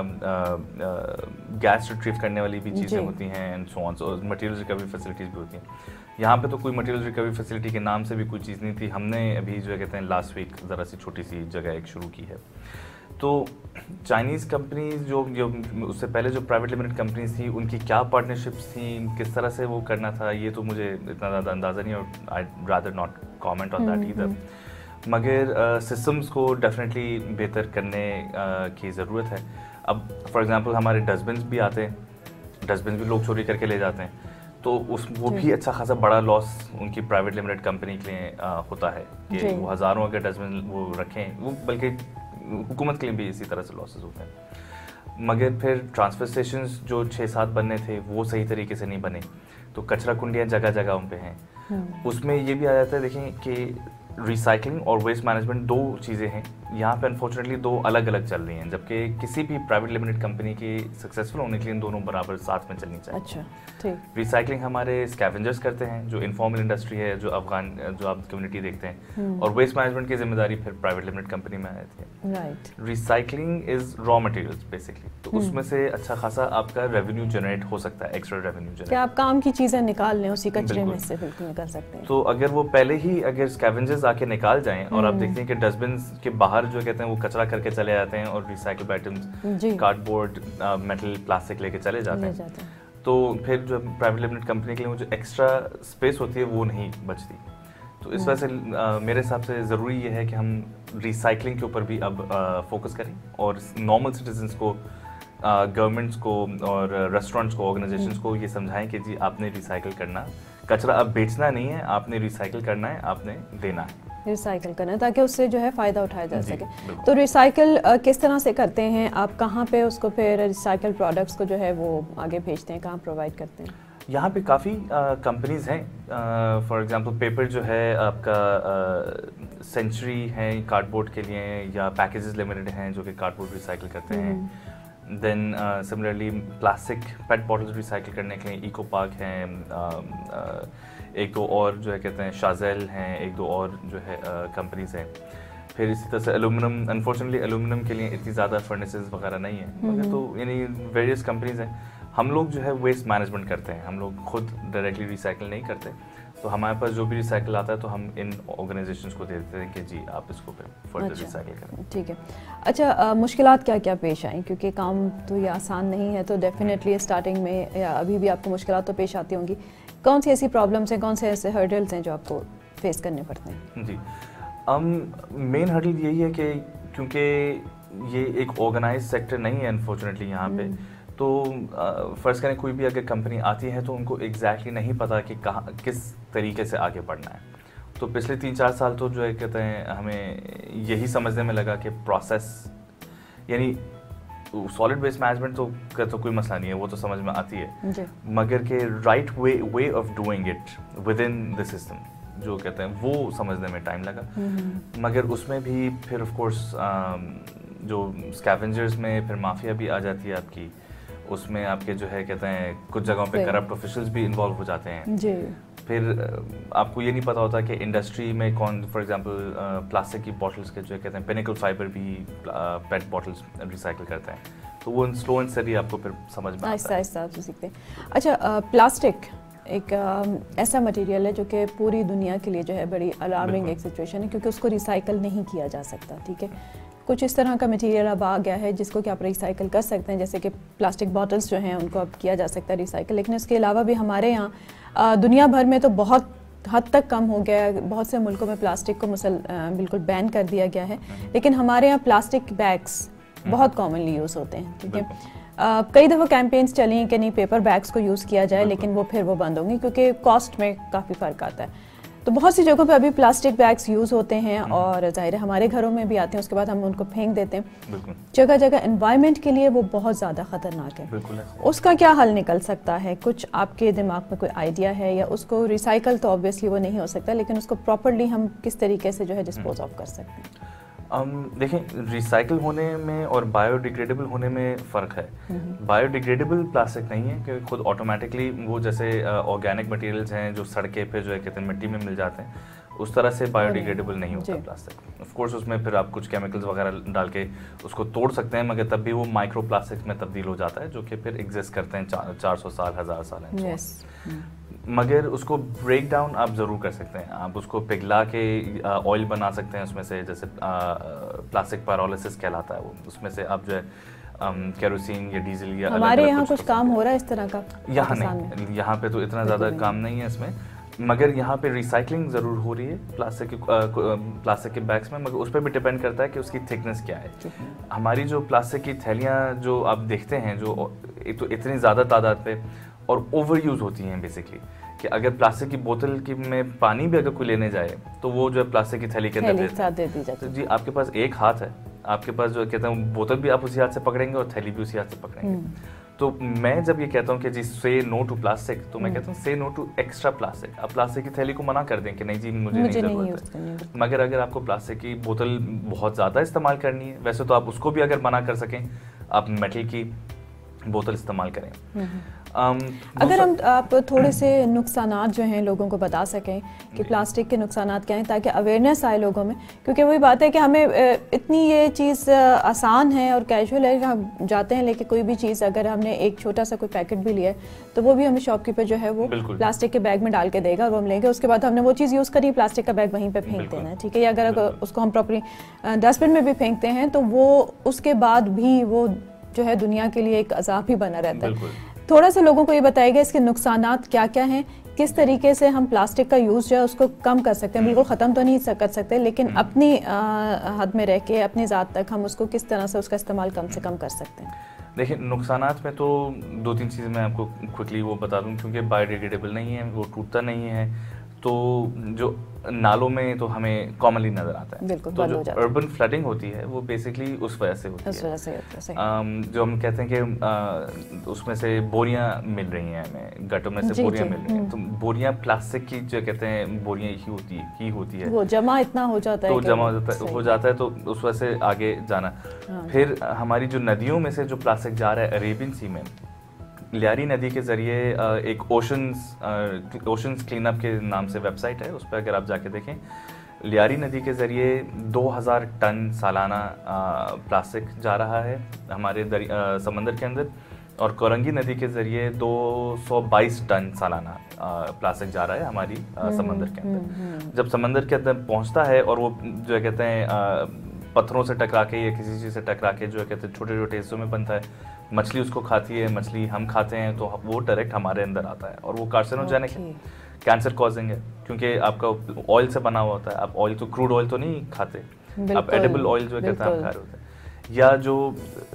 गैस रिट्रीव करने वाली भी चीज़ें होती हैं, एंड सो ऑन, और मटेरियल रिकवरी फैसिलिटीज़ भी होती हैं। यहाँ पे तो कोई मटेरियल रिकवरी फैसिलिटी के नाम से भी कोई चीज़ नहीं थी। हमने अभी जो कहते हैं लास्ट वीक ज़रा सी छोटी सी जगह एक शुरू की है। तो चाइनीज़ कंपनीज जो उससे पहले जो प्राइवेट लिमिटेड कंपनीज थी, उनकी क्या पार्टनरशिप्स थी, किस तरह से वो करना था, ये तो मुझे इतना ज़्यादा अंदाज़ा नहीं, और I rather not comment on that either. मगर सिस्टम्स को डेफिनेटली बेहतर करने की ज़रूरत है। अब फॉर एग्जांपल हमारे डस्टबिन्स भी आते हैं, डस्टबिन भी लोग चोरी करके ले जाते हैं, तो वो भी अच्छा खासा बड़ा लॉस उनकी प्राइवेट लिमिटेड कंपनी के लिए होता है कि वो हज़ारों अगर डस्टबिन वो रखें, वो बल्कि हुकूमत के लिए भी इसी तरह से लॉसेस होते हैं। मगर फिर ट्रांसफर स्टेशंस जो 6-7 बनने थे वो सही तरीके से नहीं बने, तो कचरा कुंडियाँ जगह जगह उन पे हैं। उसमें ये भी आ जाता है, देखें कि रिसाइकलिंग और वेस्ट मैनेजमेंट 2 चीज़ें हैं यहाँ पे, अनफॉर्चुनेटली 2 अलग अलग चल रही हैं, जबकि किसी भी प्राइवेट लिमिटेड कंपनी की सक्सेसफुल होने के लिए इन दोनों बराबर साथ में चलनी चाहिए। अच्छा, ठीक। रिसाइकलिंग हमारे स्कैवेंजर्स करते हैं, जो इनफॉर्मल इंडस्ट्री है, जो अफगान जो आप कम्युनिटी देखते हैं, और वेस्ट मैनेजमेंट की जिम्मेदारी फिर प्राइवेट लिमिटेड कंपनी में आती है। Right. Recycling is raw materials basically, तो उसमें से अच्छा खासा आपका रेवेन्यू जनरेट हो सकता है, एक्स्ट्रा रेवेन्यू जनरेट। क्या आप काम की चीज़ें निकाल लें उसी कचरे में से, बिल्कुल कर सकते हैं। तो अगर वो पहले ही अगर स्कैवेंजर्स आके निकाल जाएं, और आप देखते हैं कि डस्टबिन के बाहर जो कहते हैं वो कचरा करके चले जाते हैं, और recycle items cardboard, metal, plastic लेके चले जाते हैं, तो फिर जो प्राइवेट लिमिटेड कंपनी के लिए वो जो एक्स्ट्रा स्पेस होती है वो नहीं बचती। तो इस वजह से मेरे हिसाब से ज़रूरी ये है कि हम रिसाइकलिंग के ऊपर भी अब फोकस करें, और नॉर्मल सिटीजन्स को, गवर्नमेंट्स को और रेस्टोरेंट्स को, ऑर्गेनाइजेशंस को ये समझाएं कि जी आपने रिसाइकिल करना, कचरा अब बेचना नहीं है, आपने रिसाइकिल करना है, आपने देना है, रिसाइकिल करना है, ताकि उससे जो है फ़ायदा उठाया जा सके। तो रिसाइकिल किस तरह से करते हैं आप, कहाँ पे उसको फिर रिसाइकिल प्रोडक्ट्स को जो है वो आगे भेजते हैं, कहाँ प्रोवाइड करते हैं? यहाँ पे काफ़ी कंपनीज हैं, फॉर एग्जांपल पेपर जो है आपका सेंचुरी है कार्डबोर्ड के लिए, या पैकेजेस लिमिटेड हैं जो कि कार्डबोर्ड रिसाइकिल करते हैं। देन सिमिलरली प्लास्टिक पेट बॉटल्स रिसाइकिल करने के लिए इको पार्क हैं, 1-2 और जो है कहते हैं शाजेल हैं, 1-2 और जो है कंपनीज हैं। फिर इसी तरह से एलुमिनियम, अनफॉर्चुनेटली एलुमिनियम के लिए इतनी ज़्यादा फर्नेसेस वगैरह नहीं है, मगर तो यानी वेरियस कंपनीज हैं। हम लोग जो है वेस्ट मैनेजमेंट करते हैं, हम लोग खुद डायरेक्टली रिसाइकिल नहीं करते, तो हमारे पास जो भी रिसाइकल आता है तो हम इन ऑर्गेनाइजेशंस को दे देते हैं कि जी आप इसको फिर फर्दर रिसाइकल करें। ठीक है। अच्छा, मुश्किलात क्या क्या पेश आई, क्योंकि काम तो ये आसान नहीं है, तो डेफिनेटली स्टार्टिंग में या अभी भी आपको मुश्किलात तो पेश आती होंगी। कौन सी ऐसी प्रॉब्लम्स हैं, कौन से ऐसे हर्डल्स हैं जो आपको फेस करने पड़ते हैं? जी, मेन हर्डल यही है कि क्योंकि ये एक ऑर्गेनाइज सेक्टर नहीं है अनफॉर्चुनेटली यहाँ पे, तो फ़र्ज़ करें कोई भी अगर कंपनी आती है तो उनको एग्जैक्टली नहीं पता कि कहाँ किस तरीके से आगे बढ़ना है। तो पिछले 3-4 साल तो जो है कहते हैं हमें यही समझने में लगा कि प्रोसेस यानी सॉलिड वेस्ट मैनेजमेंट तो कोई मसला नहीं है, वो तो समझ में आती है, मगर के right way of doing it with in the system जो कहते हैं वो समझने में टाइम लगा। मगर उसमें भी फिर ऑफ कोर्स जो स्कैवेंजर्स में फिर माफिया भी आ जाती है आपकी, उसमें आपके जो है कहते हैं कुछ जगहों पे करप्ट ऑफिशियल्स भी इन्वॉल्व हो जाते हैं जी। फिर आपको ये नहीं पता होता कि इंडस्ट्री में कौन, फॉर एग्जांपल प्लास्टिक की बॉटल्स के जो है कहते हैं पिनिकल फाइबर भी पेट बॉटल्स रिसाइकिल करते हैं, तो वो स्लो एंड स्टडी आपको फिर समझ में आहिस्ता आहिस्ता आप सीखते हैं। अच्छा, प्लास्टिक एक ऐसा मटेरियल है जो कि पूरी दुनिया के लिए जो है बड़ी अलार्मिंग एक सिचुएशन है, क्योंकि उसको रिसाइकल नहीं किया जा सकता। ठीक है, कुछ इस तरह का मटेरियल अब आ गया है जिसको कि आप रिसाइकल कर सकते हैं, जैसे कि प्लास्टिक बॉटल्स जो हैं उनको अब किया जा सकता है रिसाइकल, लेकिन इसके अलावा भी हमारे यहाँ दुनिया भर में तो बहुत हद तक कम हो गया है। बहुत से मुल्कों में प्लास्टिक को बिल्कुल बैन कर दिया गया है, लेकिन हमारे यहाँ प्लास्टिक बैग्स बहुत कॉमनली यूज़ होते हैं। ठीक है, कई दफ़ा कैंपेन्स चली हैं कि नहीं पेपर बैग्स को यूज़ किया जाए, लेकिन वो फिर बांद होंगी क्योंकि कॉस्ट में काफ़ी फ़र्क आता है। तो बहुत सी जगहों पे अभी प्लास्टिक बैग्स यूज़ होते हैं और ज़ाहिर है हमारे घरों में भी आते हैं, उसके बाद हम उनको फेंक देते हैं। जगह जगह एनवायरनमेंट के लिए वो बहुत ज़्यादा ख़तरनाक है। उसका क्या हल निकल सकता है? कुछ आपके दिमाग में कोई आइडिया है? या उसको रिसाइकल तो ऑब्वियसली वो नहीं हो सकता, लेकिन उसको प्रॉपरली हम किस तरीके से जो है डिस्पोज ऑफ कर सकते हैं? देखें, रिसाइकल होने में और बायोडिग्रेडेबल होने में फ़र्क है। बायोडिग्रेडेबल प्लास्टिक नहीं है कि खुद ऑटोमेटिकली वो जैसे ऑर्गेनिक मटेरियल्स हैं जो सड़के पे जो है कहते हैं मिट्टी में मिल जाते हैं, उस तरह से बायोडिग्रेडेबल नहीं होता प्लास्टिक। ऑफ कोर्स उसमें फिर आप कुछ केमिकल्स वगैरह डाल के उसको तोड़ सकते हैं, मगर तब भी वो माइक्रो प्लास्टिक्स में तब्दील हो जाता है जो कि फिर एग्जिस्ट करते हैं 400 साल 1000 साल। मगर उसको ब्रेक डाउन आप ज़रूर कर सकते हैं। आप उसको पिघला के ऑयल बना सकते हैं उसमें से, जैसे प्लास्टिक पायरोलिसिस कहलाता है वो, उसमें से आप जो है केरोसिन या डीजल या हमारे यहाँ कुछ काम हो रहा है इस तरह का? यहाँ नहीं, यहाँ पे तो इतना ज़्यादा काम नहीं है इसमें, मगर यहाँ पे रिसाइकलिंग ज़रूर हो रही है प्लास्टिक के बैग्स में, मगर उस पर भी डिपेंड करता है कि उसकी थिकनेस क्या है। हमारी जो प्लास्टिक की थैलियाँ जो आप देखते हैं जो एक तो इतनी ज़्यादा तादाद पे और ओवर यूज़ होती हैं बेसिकली, कि अगर प्लास्टिक की बोतल की में पानी भी अगर कोई लेने जाए तो वो जो है प्लास्टिक की थैली के अंदर दे दी जाती है। तो जी आपके पास एक हाथ है, आपके पास जो कहते हैं बोतल भी आप उसी हाथ से पकड़ेंगे और थैली भी उसी हाथ से पकड़ेंगे। तो मैं जब ये कहता हूँ कि जी से नो टू प्लास्टिक, तो मैं कहता हूँ से नो टू एक्स्ट्रा प्लास्टिक। आप प्लास्टिक की थैली को मना कर दें कि नहीं जी मुझे नहीं ज़रूरत है, मगर अगर आपको प्लास्टिक की बोतल बहुत ज़्यादा इस्तेमाल करनी है, वैसे तो आप उसको भी अगर मना कर सकें, आप मेटल की बोतल इस्तेमाल करें। अगर हम आप थोड़े से नुकसानात जो हैं लोगों को बता सकें कि प्लास्टिक के नुकसानात क्या हैं, ताकि अवेयरनेस आए लोगों में, क्योंकि वही बात है कि हमें इतनी ये चीज़ आसान है और कैजुअल है कि हम जाते हैं लेके कोई भी चीज़, अगर हमने एक छोटा सा कोई पैकेट भी लिया है तो वो भी हमें शॉपकीपर जो है वो प्लास्टिक के बैग में डाल के देगा और वो हम लेंगे, उसके बाद हमने वो चीज़ यूज़ करी, प्लास्टिक का बैग वहीं पर फेंक देना है। ठीक है, या अगर उसको हम प्रॉपरली डस्टबिन में भी फेंकते हैं तो वो उसके बाद भी वो जो है दुनिया के लिए एक अजाब ही बना रहता है। थोड़ा सा लोगों को ये बताइएगा इसके नुकसानात क्या क्या हैं, किस तरीके से हम प्लास्टिक का यूज़ जो है उसको कम कर सकते हैं। बिल्कुल ख़त्म तो नहीं कर सकते, लेकिन अपनी हद में रह के अपनी ज़ात तक हम उसको किस तरह से उसका इस्तेमाल कम से कम कर सकते हैं। देखिए, नुकसानात में तो 2-3 चीज़ें मैं आपको क्विकली वो बता दूं, क्योंकि बायोडिग्रेडेबल नहीं है, वो टूटता नहीं है, तो जो नालों में तो हमें कॉमनली नज़र आता है। तो जो अर्बन फ्लडिंग होती है वो बेसिकली उस वजह से होती है। जो हम कहते हैं कि उसमें से बोरियां मिल रही हैं हमें, गटों में से बोरियां मिल रही हैं, तो बोरियां प्लास्टिक की जो कहते हैं बोरियां ही होती है, वो जमा इतना हो जाता है, तो जमा हो जाता है, तो उस वजह से आगे जाना। फिर हमारी जो नदियों में से जो प्लास्टिक जा रहा है अरेबियन सी में, लियारी नदी के ज़रिए एक ओशंस क्लीनअप के नाम से वेबसाइट है, उस पर अगर आप जाके देखें, लियारी नदी के ज़रिए 2000 टन सालाना प्लास्टिक जा रहा है हमारे समंदर के अंदर, और कोरंगी नदी के जरिए 222 टन सालाना प्लास्टिक जा रहा है हमारी समंदर के अंदर। जब समंदर के अंदर पहुंचता है और वो जो है कहते हैं पत्थरों से टकरा के या किसी चीज़ से टकरा के जो है कहते हैं छोटे छोटे हिस्सों में बनता है, मछली उसको खाती है, मछली हम खाते हैं, तो वो डायरेक्ट हमारे अंदर आता है और वो कार्सिनोजेनिक है, कैंसर कॉजिंग है, क्योंकि आपका ऑयल से बना हुआ होता है। आप ऑयल तो क्रूड ऑयल तो नहीं खाते, आप एडिबल ऑयल जो कहते हैं आप खा रहे होते हैं। या जो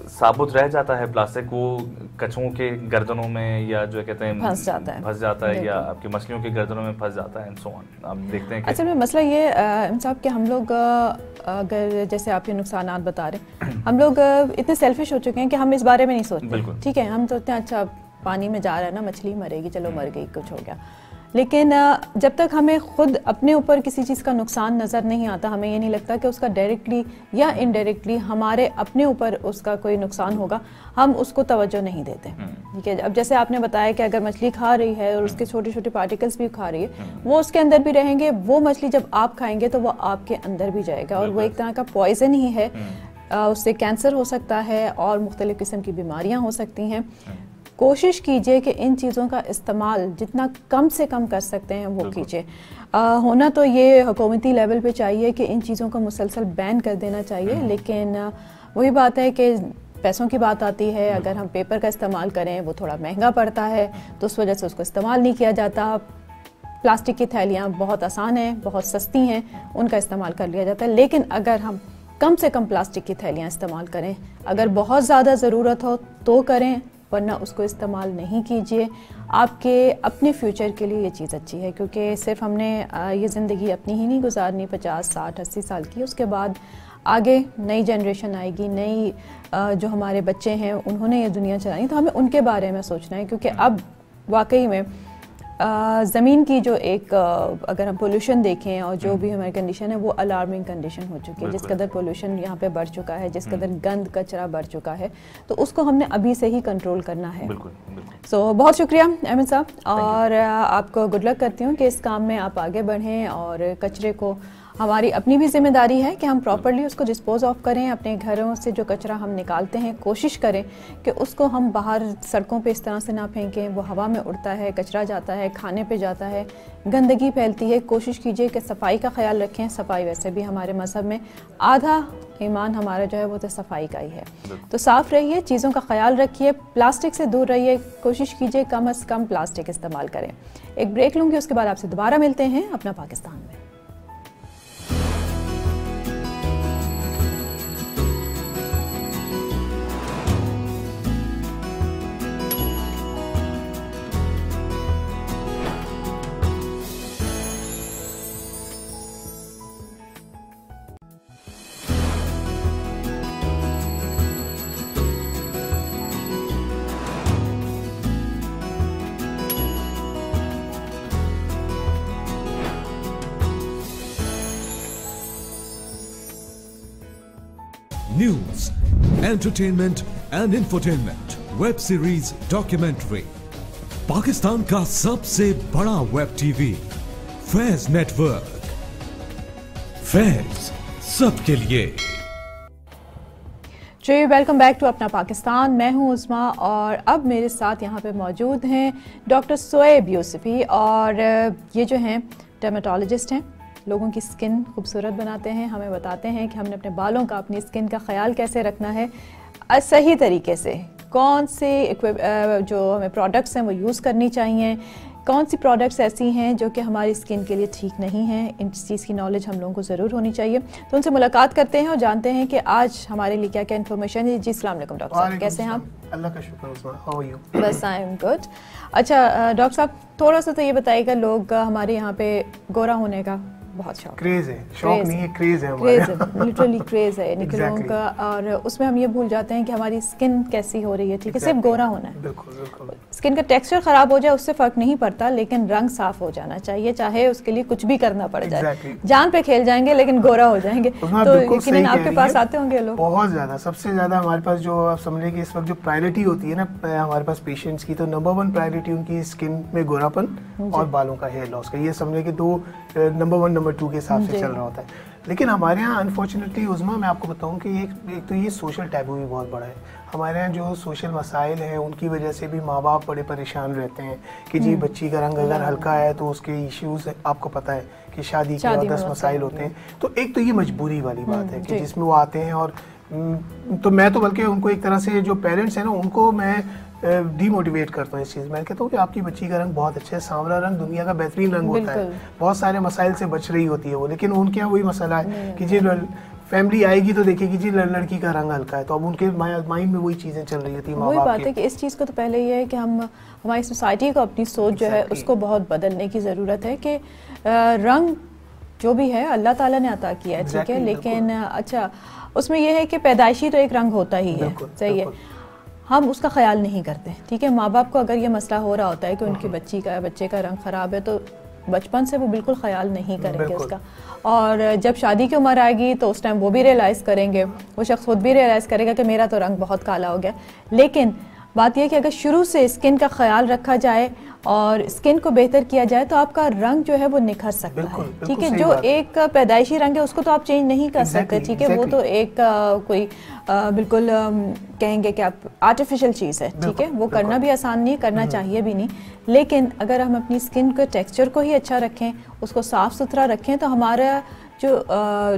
साबुत रह जाता है प्लास्टिक, वो कछुओं के गर्दनों में या जो कहते हैं फंस जाता है या आपकी मछलियों के गर्दनों में फंस जाता है एंड सो ऑन। आप देखते हैं कि असल में मसला ये साहब कि हम लोग अगर जैसे आप ये नुकसानात बता रहे हैं, हम लोग इतने सेल्फिश हो चुके हैं कि हम इस बारे में नहीं सोचते। ठीक है, हम सोचते हैं अच्छा पानी में जा रहा है ना, मछली मरेगी, चलो मर गई, कुछ हो गया। लेकिन जब तक हमें खुद अपने ऊपर किसी चीज़ का नुकसान नज़र नहीं आता, हमें ये नहीं लगता कि उसका डायरेक्टली या इनडायरेक्टली हमारे अपने ऊपर उसका कोई नुकसान होगा, हम उसको तवज्जो नहीं देते। ठीक है, अब जैसे आपने बताया कि अगर मछली खा रही है और उसके छोटे छोटे पार्टिकल्स भी खा रही है, वो उसके अंदर भी रहेंगे, वो मछली जब आप खाएंगे तो वो आपके अंदर भी जाएगा और वो एक तरह का पॉइजन ही है। उससे कैंसर हो सकता है और मुख्तलिफ किस्म की बीमारियाँ हो सकती हैं। कोशिश कीजिए कि इन चीज़ों का इस्तेमाल जितना कम से कम कर सकते हैं वो कीजिए। होना तो ये हुकूमती लेवल पे चाहिए कि इन चीज़ों को मुसलसल बैन कर देना चाहिए, लेकिन वही बात है कि पैसों की बात आती है। अगर हम पेपर का इस्तेमाल करें वो थोड़ा महंगा पड़ता है, तो उस वजह से उसको इस्तेमाल नहीं किया जाता। प्लास्टिक की थैलियाँ बहुत आसान हैं, बहुत सस्ती हैं, उनका इस्तेमाल कर लिया जाता है। लेकिन अगर हम कम से कम प्लास्टिक की थैलियाँ इस्तेमाल करें, अगर बहुत ज़्यादा ज़रूरत हो तो करें, वरना उसको इस्तेमाल नहीं कीजिए। आपके अपने फ्यूचर के लिए ये चीज़ अच्छी है, क्योंकि सिर्फ हमने ये ज़िंदगी अपनी ही नहीं गुजारनी 50, 60, 80 साल की, उसके बाद आगे नई जनरेशन आएगी, नई जो हमारे बच्चे हैं उन्होंने ये दुनिया चलानी, तो हमें उनके बारे में सोचना है। क्योंकि अब वाकई में ज़मीन की जो एक अगर हम पोल्यूशन देखें और जो भी हमारी कंडीशन है वो अलार्मिंग कंडीशन हो चुकी है। जिस कदर पोल्यूशन यहाँ पे बढ़ चुका है, जिस कदर गंद कचरा बढ़ चुका है, तो उसको हमने अभी से ही कंट्रोल करना है। सो बहुत शुक्रिया अहमद साहब, और आपको गुड लक करती हूँ कि इस काम में आप आगे बढ़ें। और कचरे को हमारी अपनी भी जिम्मेदारी है कि हम प्रॉपर्ली उसको डिस्पोज ऑफ करें। अपने घरों से जो कचरा हम निकालते हैं कोशिश करें कि उसको हम बाहर सड़कों पे इस तरह से ना फेंकें, वो हवा में उड़ता है, कचरा जाता है, खाने पे जाता है, गंदगी फैलती है। कोशिश कीजिए कि सफाई का ख्याल रखें। सफाई वैसे भी हमारे मज़हब में आधा ईमान हमारा जो है वो तो सफाई का ही है। तो साफ़ रहिए, चीज़ों का ख्याल रखिए, प्लास्टिक से दूर रहिए, कोशिश कीजिए कम अज़ कम प्लास्टिक इस्तेमाल करें। एक ब्रेक लूँगी, उसके बाद आपसे दोबारा मिलते हैं अपना पाकिस्तान में। News, entertainment and infotainment, web series, documentary. Pakistan का सबसे बड़ा web TV Faiz network. Faiz सबके लिए। जी, वेलकम बैक टू अपना पाकिस्तान। मैं हूं उस्मा और अब मेरे साथ यहाँ पे मौजूद हैं डॉक्टर सोएब यूसुफी, और ये जो हैं डर्मेटोलॉजिस्ट हैं, लोगों की स्किन खूबसूरत बनाते हैं, हमें बताते हैं कि हमने अपने बालों का, अपनी स्किन का ख्याल कैसे रखना है सही तरीके से, कौन से जो हमें प्रोडक्ट्स हैं वो यूज़ करनी चाहिए, कौन सी प्रोडक्ट्स ऐसी हैं जो कि हमारी स्किन के लिए ठीक नहीं हैं। इन चीज़ की नॉलेज हम लोगों को ज़रूर होनी चाहिए। तो उनसे मुलाकात करते हैं और जानते हैं कि आज हमारे लिए क्या क्या इन्फॉर्मेशन है। जी, अस्सलाम वालेकुम डॉक्टर साहब, कैसे हैं आप? अल्लाह का शुक्र, हाउ आर यू? बस आई एम गुड। अच्छा डॉक्टर साहब, थोड़ा सा तो ये बताइएगा, लोग हमारे यहाँ पे गोरा होने का बहुत शौक, क्रेज है, शौक नहीं है, क्रेज है हमारा, लिटरली क्रेज है लोगों का, और उसमें हम ये भूल जाते हैं कि हमारी स्किन कैसी हो रही है। ठीक है, सिर्फ गोरा होना है, बिल्कुल। स्किन का टेक्सचर खराब हो जाए उससे फर्क नहीं पड़ता, लेकिन रंग साफ हो जाना चाहिए, चाहे उसके लिए कुछ भी करना पड़ जाए। जान पे खेल जाएंगे लेकिन गोरा हो जाएंगे। तो यकीनन आपके पास आते होंगे लोग बहुत ज्यादा। सबसे ज्यादा हमारे पास जो आप समझिए कि इस वक्त जो प्रायोरिटी होती है ना हमारे पास पेशेंट्स की, तो नंबर 1 प्रायोरिटी उनकी स्किन में गोरापन और बालों का हेयर लॉस का, ये समझिए कि 2 नंबर 1 नंबर 2 के हिसाब से चल रहा होता है। लेकिन हमारे यहाँ अनफॉर्चुनेटली उज़मा मैं आपको बताऊँ कि एक तो ये सोशल टैबू भी बहुत बड़ा है। हमारे यहाँ जो सोशल मसाइल हैं उनकी वजह से भी माँ बाप बड़े परेशान रहते हैं कि जी बच्ची का रंग अगर हल्का है तो उसके इश्यूज आपको पता है कि शादी के बाद 10 मसाइल होते हैं। तो एक तो ये मजबूरी वाली बात है कि जिसमें वो आते हैं और तो मैं तो बल्कि उनको एक तरह से जो पेरेंट्स हैं ना उनको मैं डीमोटिवेट करता हूँ इस चीज़ में। कहता हूँ कि आपकी बच्ची का रंग बहुत अच्छा है, सांवला रंग दुनिया का बेहतरीन रंग होता है, बहुत सारे मसाइल से बच रही होती है वो, लेकिन उनके यहाँ वही मसला है कि जी फैमिली आएगी तो देखेगी जी लड़की का रंग हल्का है, तो अब उनके माइंड में वही चीज़ें चल रही होती है। वही बात है कि इस चीज़ को तो पहले ये है कि हमारी सोसाइटी को अपनी सोच जो है उसको बहुत बदलने की ज़रूरत है कि रंग जो भी है अल्लाह ताला ने अता किया है, ठीक है, लेकिन अच्छा उसमें यह है कि पैदाइशी तो एक रंग होता ही है, सही है, हम उसका ख्याल नहीं करते, ठीक है। माँ बाप को अगर ये मसला हो रहा होता है कि उनकी बच्चे का रंग ख़राब है तो बचपन से वो बिल्कुल ख्याल नहीं करेंगे उसका, और जब शादी की उम्र आएगी तो उस टाइम वो भी रियलाइज़ करेंगे, वो शख्स खुद भी रियलाइज़ करेगा कि मेरा तो रंग बहुत काला हो गया। लेकिन बात यह कि अगर शुरू से स्किन का ख्याल रखा जाए और स्किन को बेहतर किया जाए तो आपका रंग जो है वो निखर सकता है, ठीक है। जो एक पैदाइशी रंग है उसको तो आप चेंज नहीं कर सकते, ठीक है, वो तो एक कोई बिल्कुल कहेंगे कि आप आर्टिफिशियल चीज़ है, ठीक है, वो करना भी आसान नहीं, करना चाहिए भी नहीं। लेकिन अगर हम अपनी स्किन के टेक्सचर को ही अच्छा रखें, उसको साफ़ सुथरा रखें तो हमारा जो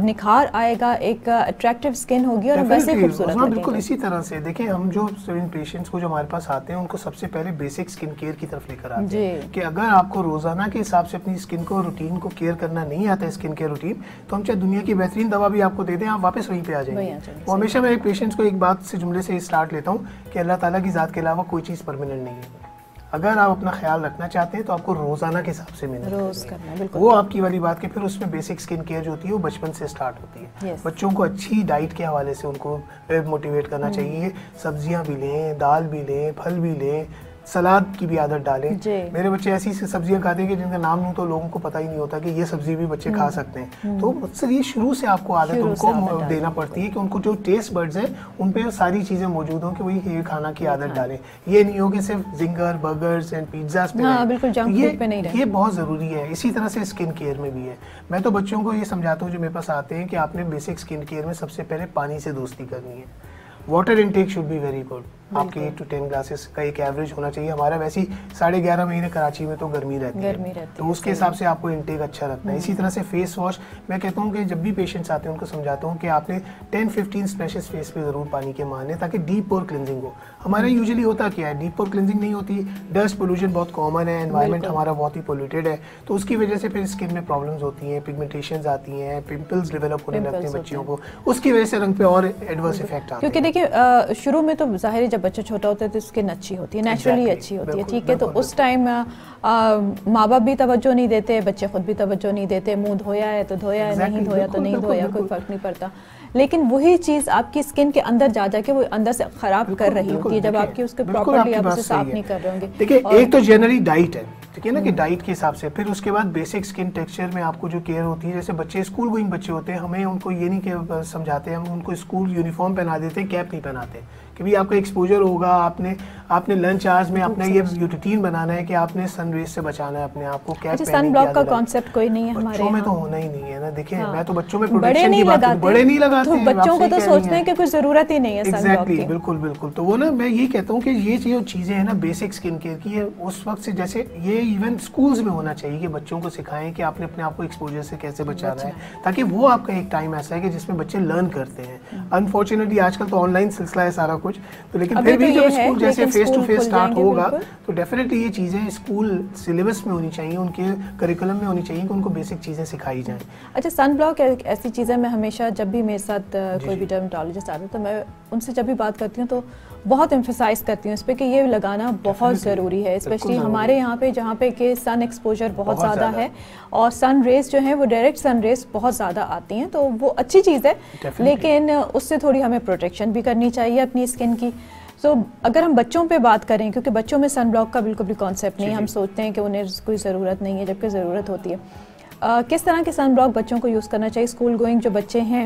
निखार आएगा, एक अट्रैक्टिव स्किन होगी और वैसे खूबसूरत लगेंगे। बिल्कुल इसी तरह से देखिए, हम जो पेशेंट्स को जो हमारे पास आते हैं उनको सबसे पहले बेसिक स्किन केयर की तरफ लेकर आते हैं कि अगर आपको रोजाना के हिसाब से अपनी स्किन को रूटीन को केयर करना नहीं आता है, स्किन केयर रूटीन, तो हम चाहे दुनिया की बेहतरीन दवा भी आपको दे दें, आप वापस वहीं पे आ जाएंगे। तो हमेशा मैं पेशेंट्स को एक बात से जुमले से स्टार्ट लेता हूँ कि अल्लाह ताला की ज़ात के अलावा कोई चीज़ परमानेंट नहीं है। अगर आप अपना ख्याल रखना चाहते हैं तो आपको रोजाना के हिसाब से मेहनत करना है, वो आपकी वाली बात के फिर उसमें बेसिक स्किन केयर जो होती है वो बचपन से स्टार्ट होती है। बच्चों को अच्छी डाइट के हवाले से उनको मोटिवेट करना चाहिए, सब्जियां भी लें, दाल भी लें, फल भी लें, सलाद की भी आदत डालें। मेरे बच्चे ऐसी सब्जियां खाते हैं कि जिनका नाम लूं तो लोगों को पता ही नहीं होता कि ये सब्जी भी बच्चे खा सकते हैं। तो मतलब ये शुरू से आपको आदत उनको देना पड़ती है कि उनको जो टेस्ट बर्ड्स हैं उन पे सारी चीजें मौजूद हों कि वही ये खाना की आदत डालें। ये नहीं हो कि सिर्फ जिंगर, बर्गर्स एंड पिज्जास पे ये बहुत जरूरी है। इसी तरह से स्किन केयर में भी है। मैं तो बच्चों को ये समझाता हूँ जो मेरे पास आते हैं कि आपने बेसिक स्किन केयर में सबसे पहले पानी से दोस्ती करनी है। Water intake should be very good. आपके 8 to 10 ग्लासेस का एक एवरेज होना चाहिए। हमारा वैसे ही 11.5 महीने कराची में तो गर्मी रहती है, तो उसके हिसाब से आपको इनटेक अच्छा रखना है। इसी तरह से फेस वॉश, मैं कहता हूँ कि जब भी पेशेंट्स आते हैं उनको समझाता हूँ कि आपने 10-15 स्प्लैशेस फेस पे ज़रूर पानी के मारने ताकि डीप पोर क्लिनजिंग हो। हमारे यूजुअली होता क्या है, डीप पोर क्लिनजिंग नहीं होती, डस्ट पोल्यूशन बहुत कॉमन है, एनवायरनमेंट हमारा बहुत ही पोल्यूटेड है, तो उसकी वजह से फिर स्किन में प्रॉब्लम्स होती हैं, पिगमेंटेशंस आती हैं, पिंपल्स डेवलप होने लगते हैं बच्चियों को, उसकी वजह से रंग पे और एडवर्स इफेक्ट आते हैं। क्योंकि देखिए शुरू में तो ज़ाहिर है जब बच्चा छोटा होता है तो स्किन अच्छी होती है, नेचुरली अच्छी होती है, ठीक है, तो उस टाइम माँ बाप भी तवज्जो नहीं देते, बच्चे खुद भी तवज्जो नहीं देते, मुंह धोया है तो धोया है, नहीं धोया तो नहीं धोया, कोई फर्क नहीं पड़ता। लेकिन वही चीज़ आपकी स्किन के अंदर जा जाके वो अंदर से खराब कर रही होती है जब आपकी उसके प्रॉपर्ली आप उसे साफ नहीं कर रहे होंगे। देखिए एक तो जनरली डाइट है, ठीक है ना, कि डाइट के हिसाब से, फिर उसके बाद बेसिक स्किन टेक्सचर में आपको जो केयर होती है, जैसे बच्चे स्कूल गोइंग बच्चे होते हैं, हमें उनको ये नहीं कि समझाते हैं, हम उनको स्कूल यूनिफॉर्म पहना देते हैं, कैप नहीं पहनाते कि भी आपका एक्सपोजर होगा, आपने लंच आवर्स में अपना ये रूटीन बनाना है कि आपने सन रेज से बचाना है अपने आप को। कैप सन ब्लॉक का कॉन्सेप्ट कोई नहीं है हमारे बच्चों में, तो होना ही नहीं है ना। देखिए मैं तो बच्चों में प्रोटेक्शन की बात, बड़े नहीं लगाते हैं, बच्चों को तो सोचते हैं कि कुछ जरूरत ही नहीं है सन ब्लॉक की। बिल्कुल बिल्कुल। तो वो ना मैं ये कहता हूँ कि ये जो चीजें हैं ना बेसिक स्किन केयर की है, उस वक्त से जैसे ये इवन स्कूल्स में होना चाहिए कि बच्चों को सिखाएं कि आपने अपने आप को एक्सपोजर से कैसे बचाना है, ताकि वो आपका एक टाइम ऐसा है कि जिसमें बच्चे लर्न करते हैं। अनफॉर्चुनेटली आजकल तो ऑनलाइन सिलसिला है सारा कुछ, तो लेकिन फिर भी जब स्कूल जैसे फेस टू फेस स्टार्ट होगा तो डेफिनेटली ये चीजें स्कूल सिलेबस में होनी चाहिए, उनके करिकुलम में होनी चाहिए कि उनको बेसिक चीजें सिखाई जाएं। अच्छा, सन ब्लॉक ऐसी चीज़ है, मैं हमेशा जब भी मेरे साथ कोई भी डर्मेटोलॉजिस्ट आता है तो मैं उनसे जब भी बात करती हूँ तो बहुत एम्फसाइज करती हूँ इस पर कि ये लगाना बहुत ज़रूरी है, स्पेशली हमारे यहाँ पे जहाँ पे कि सन एक्सपोजर बहुत ज़्यादा है और सन रेज जो हैं वो डायरेक्ट सन रेज बहुत ज़्यादा आती हैं, तो वो अच्छी चीज़ है, लेकिन उससे थोड़ी हमें प्रोटेक्शन भी करनी चाहिए अपनी स्किन की। तो अगर हम बच्चों पे बात करें, क्योंकि बच्चों में सन ब्लॉक का बिल्कुल भी कॉन्सेप्ट नहीं है, हम सोचते हैं कि उन्हें कोई ज़रूरत नहीं है जबकि ज़रूरत होती है। किस तरह के सन ब्लॉक बच्चों को यूज़ करना चाहिए? स्कूल गोइंग जो बच्चे हैं,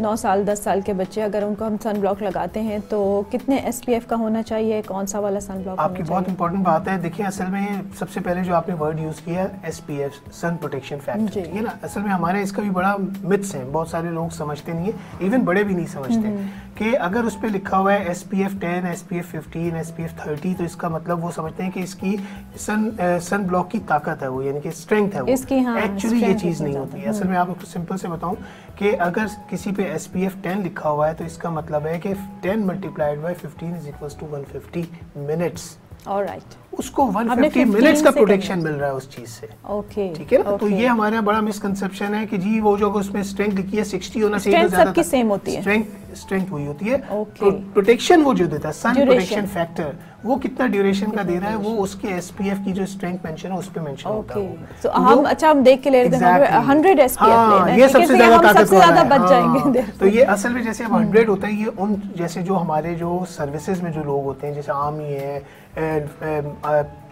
9 साल 10 साल के बच्चे, अगर उनको हम सन ब्लॉक लगाते हैं तो कितने SPF का होना चाहिए, कौन सा वाला सन ब्लॉक? आपकी बहुत इंपॉर्टेंट बात है। देखिए असल में सबसे पहले जो आपने वर्ड यूज़ किया SPF, सन प्रोटेक्शन फैक्टर, ठीक है ना। असल में हमारे इसका भी बड़ा मिथ्स है, बहुत सारे लोग समझते नहीं है, इवन बड़े भी नहीं समझते कि अगर उस पर लिखा हुआ है SPF 10, SPF 15, SPF 30 तो इसका मतलब वो समझते हैं कि इसकी सन ब्लॉक की ताकत है वो, यानी कि स्ट्रेंथ है वो। एक्चुअली ये चीज़ नहीं होती है। असल में आपको सिंपल से बताऊं कि अगर किसी पे SPF 10 लिखा हुआ है तो इसका मतलब है कि 10 multiplied by 15 is equals to 150 minutes. Alright, उसको 150 मिनट्स का प्रोटेक्शन मिल रहा है उस चीज से। ओके, ठीक है ना। तो ये हमारे यहाँ बड़ा मिसकंसेप्शन है कि जी वो जो उसमें स्ट्रेंथ लिखी है 60 होना चाहिए, स्ट्रेंथ सबकी सेम होती है, स्ट्रेंथ वही होती है। प्रोटेक्शन वो जो देता है सन प्रोटेक्शन फैक्टर, वो कितना ड्यूरेशन का दे रहा है, वो उसके SPF की जो स्ट्रेंथ मेंशन है उस पे मेंशन होता है। तो हम हम देख के ले रहे हैं 100 SPF लेना है, ये सबसे ज्यादा बच जाएंगे। तो ये असल में जैसे 100 होता है, ये उन जैसे जो हमारे जो सर्विसेज में जो लोग होते हैं, जैसे आर्मी है,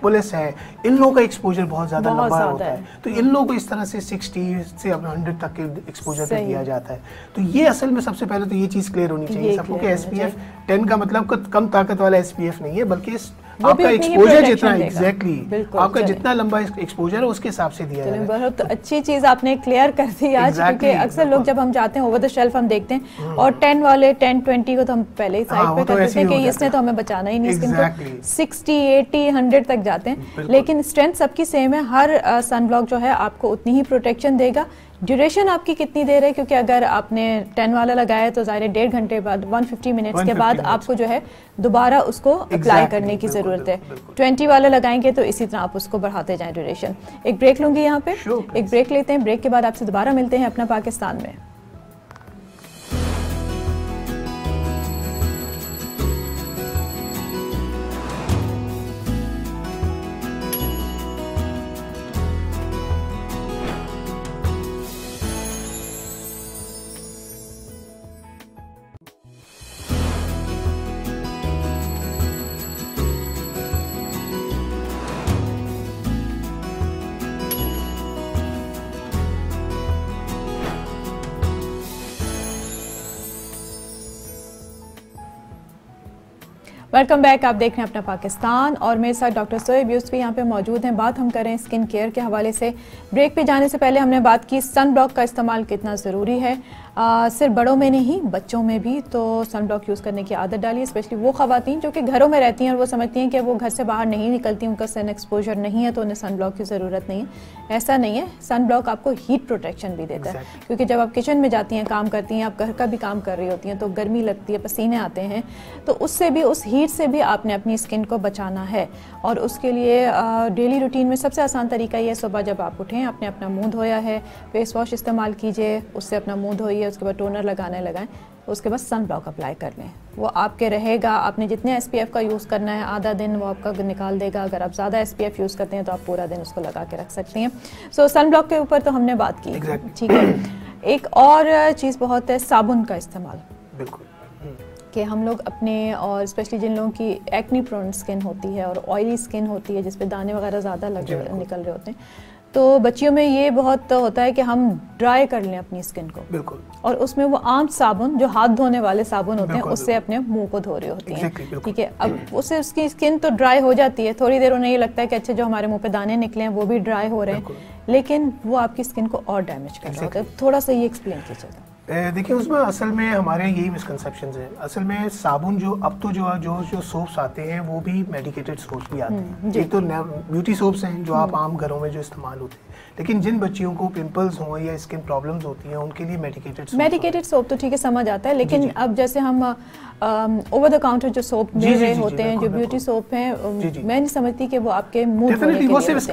पुलिस है, इन लोगों का एक्सपोजर बहुत ज्यादा लंबा होता है। तो इन लोगों को इस तरह से 60 से 100 तक के एक्सपोजर पे दिया जाता है। तो ये असल में सबसे पहले तो ये चीज क्लियर होनी चाहिए सबको कि SPF 10 का मतलब कम ताकत वाला SPF नहीं है, बल्कि आपका एक्सपोजर जितना एग्जैक्टली आपका जितना लंबा एक्सपोजर है उसके हिसाब से दिया जाएगा। बहुत अच्छी चीज आपने क्लियर कर दी आज, क्योंकि अक्सर लोग जब हम जाते हैं ओवर द शेल्फ हम देखते हैं और 10 वाले 10 20 को तो हम पहले ही साइड पे कर देते हैं कि इसने तो हमें बचाना ही नहीं, स्किन को 60 80 100 तक जाते हैं। लेकिन स्ट्रेंथ सबकी सेम है, हर सन ब्लॉक जो है आपको उतनी ही प्रोटेक्शन देगा। ड्यूरेशन आपकी कितनी देर है, क्योंकि अगर आपने 10 वाला लगाया है तो ज़ाहिर 1.5 घंटे बाद 150 मिनट्स के बाद आपको जो है दोबारा उसको अप्लाई करने की ज़रूरत है। 20 वाला लगाएंगे तो इसी तरह आप उसको बढ़ाते जाएं ड्यूरेशन। एक ब्रेक लूंगी यहाँ पे, एक ब्रेक लेते हैं, ब्रेक के बाद आपसे दोबारा मिलते हैं अपना पाकिस्तान में। वेलकम बैक, आप देख रहे हैं अपना पाकिस्तान और मेरे साथ डॉक्टर सोएब यूसुफ यहाँ पे मौजूद हैं। बात हम करें स्किन केयर के हवाले से। ब्रेक पे जाने से पहले हमने बात की सन ब्लॉक का इस्तेमाल कितना ज़रूरी है, सिर्फ बड़ों में नहीं बच्चों में भी तो सन ब्लॉक यूज़ करने की आदत डालिए, स्पेशली वो ख़वातीन जो कि घरों में रहती हैं और वो समझती हैं कि वो घर से बाहर नहीं निकलती, उनका सन एक्सपोजर नहीं है तो उन्हें सन ब्लॉक की ज़रूरत नहीं है। ऐसा नहीं है, सन ब्लॉक आपको हीट प्रोटेक्शन भी देता है, क्योंकि जब आप किचन में जाती हैं, काम करती हैं, आप घर का भी काम कर रही होती हैं तो गर्मी लगती है, पसीने आते हैं, तो उससे भी, उस हीट से भी आपने अपनी स्किन को बचाना है। और उसके लिए डेली रूटीन में सबसे आसान तरीका ये है, सुबह जब आप उठें आपने अपना मुंह धोया है, फेस वॉश इस्तेमाल कीजिए, उससे अपना मुंह धोइए, उसके बाद टोनर लगाएं, उसके बाद सन ब्लॉक अप्लाई कर लें। वो आपके रहेगा, आपने जितने SPF का यूज़ करना है आधा दिन वो आपका निकाल देगा। अगर आप ज़्यादा SPF यूज़ करते हैं तो आप पूरा दिन उसको लगा के रख सकती हैं। सो सन ब्लॉक के ऊपर तो हमने बात की, ठीक है। एक और चीज़ बहुत है, साबुन का इस्तेमाल। बिल्कुल कि हम लोग अपने, और स्पेशली जिन लोगों की एक्नी प्रोन स्किन होती है और ऑयली स्किन होती है जिसपे दाने वगैरह ज़्यादा निकल रहे होते हैं, तो बच्चियों में ये बहुत होता है कि हम ड्राई कर लें अपनी स्किन को। बिल्कुल। और उसमें वो आम साबुन, जो हाथ धोने वाले साबुन होते हैं, उससे अपने मुंह को धो रही होती हैं, ठीक है। अब उससे उसकी स्किन तो ड्राई हो जाती है, थोड़ी देर उन्हें ये लगता है कि अच्छा जो हमारे मुंह पे दाने निकले हैं वो भी ड्राई हो रहे हैं, लेकिन वो आपकी स्किन को और डैमेज कर रहा होता है। थोड़ा सा ये एक्सप्लेन कीजिएगा। देखिए उसमें असल में हमारे यही मिसकंसेप्शंस हैं। असल में साबुन जो अब तो जो सोप्स आते हैं वो भी मेडिकेटेड सोप्स भी आते हैं। एक तो ब्यूटी सोप्स हैं जो आप आम घरों में जो इस्तेमाल होते हैं, लेकिन जिन बच्चियों को पिंपल्स हों या स्किन प्रॉब्लम्स होती हैं उनके लिए मेडिकेटेड सोप तो ठीक है, समझ आता है, लेकिन अब जैसे हम ओवर द काउंटर जो सोप मिल रहे होते हैं, जो ब्यूटी सोप हैं, मैं नहीं समझती कि वो आपके मुंह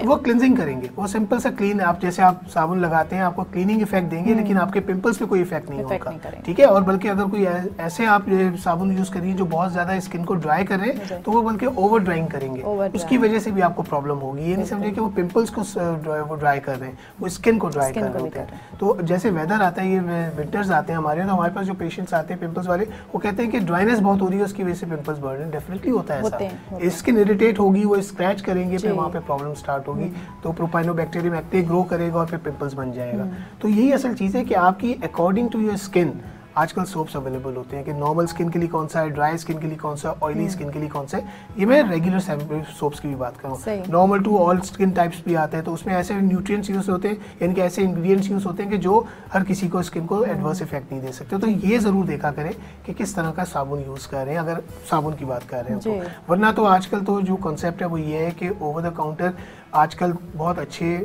वो क्लिनजिंग करेंगे, वो सिंपल सा क्लीन, आप जैसे आप साबुन लगाते हैं आपको क्लीनिंग इफेक्ट देंगे, लेकिन आपके पिंपल्स पे कोई इफेक्ट इफेक्ट नहीं होगा, ठीक है। और बल्कि अगर कोई ऐसे आप साबुन यूज करिए जो बहुत ज्यादा स्किन को ड्राई करे तो वो बल्कि ओवर ड्राइंग करेंगे, उसकी वजह से भी आपको प्रॉब्लम होगी। ये नहीं समझे कि वो पिंपल्स को ड्राई कर रहे हैं, वो स्किन को ड्राई कर रहे होते हैं। तो जैसे वेदर आता है, ये विंटर्स आते हैं हमारे, तो हमारे पास जो पेशेंट्स आते हैं पिंपल्स वाले, वो कहते हैं कि ड्राइनेस बहुत हो रही है, उसकी वजह से पिंपल्स बढ़ रहे हैं। डेफिनेटली होता है ऐसा, स्किन इरिटेट होगी, वो स्क्रैच करेंगे, फिर वहाँ पे प्रॉब्लम स्टार्ट होगी, तो प्रोपाइनोबैक्टीरियम एक्ने ग्रो करेगा और फिर पिंपल्स बन जाएगा। तो यही असल चीज़ है कि आपकी अकॉर्डिंग टू योर स्किन आजकल सोप्स अवेलेबल होते हैं कि नॉर्मल स्किन के लिए कौन सा है, ड्राई स्किन के लिए कौन सा, ऑयली स्किन के लिए कौन सा है। ये मैं रेगुलर सोप्स की भी बात करूँ, normal to all skin types भी आते हैं, तो उसमें ऐसे न्यूट्रिएंट्स यूज होते हैं, यानी कि ऐसे इंग्रेडिएंट्स यूज होते हैं कि जो हर किसी को स्किन को एडवर्स इफेक्ट नहीं दे सकते। तो ये जरूर देखा करें कि किस तरह का साबुन यूज कर रहे हैं, अगर साबुन की बात कर रहे हैं तो। वरना तो आजकल तो जो कॉन्सेप्ट है वो ये है कि ओवर द काउंटर आजकल बहुत अच्छे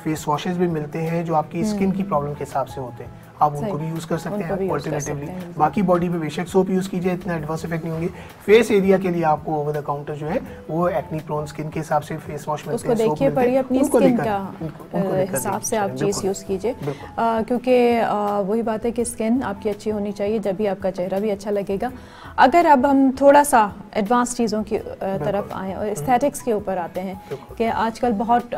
फेस वॉशेज भी मिलते हैं जो आपकी स्किन की प्रॉब्लम के हिसाब से होते हैं, आप उनको भी यूज कर सकते हैं ऑल्टरनेटिवली। बाकी बॉडी पे बेशक सोप यूज कीजिए, इतना एडवर्स इफेक्ट नहीं होंगे। फेस एरिया के लिए आपको ओवर द काउंटर जो है वो एक्नी प्रोन स्किन के हिसाब से फेस वॉश मिलते हैं, उसको देखिए पड़िए अपनी स्किन का हिसाब से आप चीज़ यूज कीजिए, क्योंकि वही बात है कि स्किन आपकी अच्छी होनी चाहिए, जब भी आपका चेहरा भी अच्छा लगेगा। अगर अब हम थोड़ा सा एडवांस चीज़ों की तरफ आए और एस्थेटिक्स के ऊपर आते हैं कि आजकल बहुत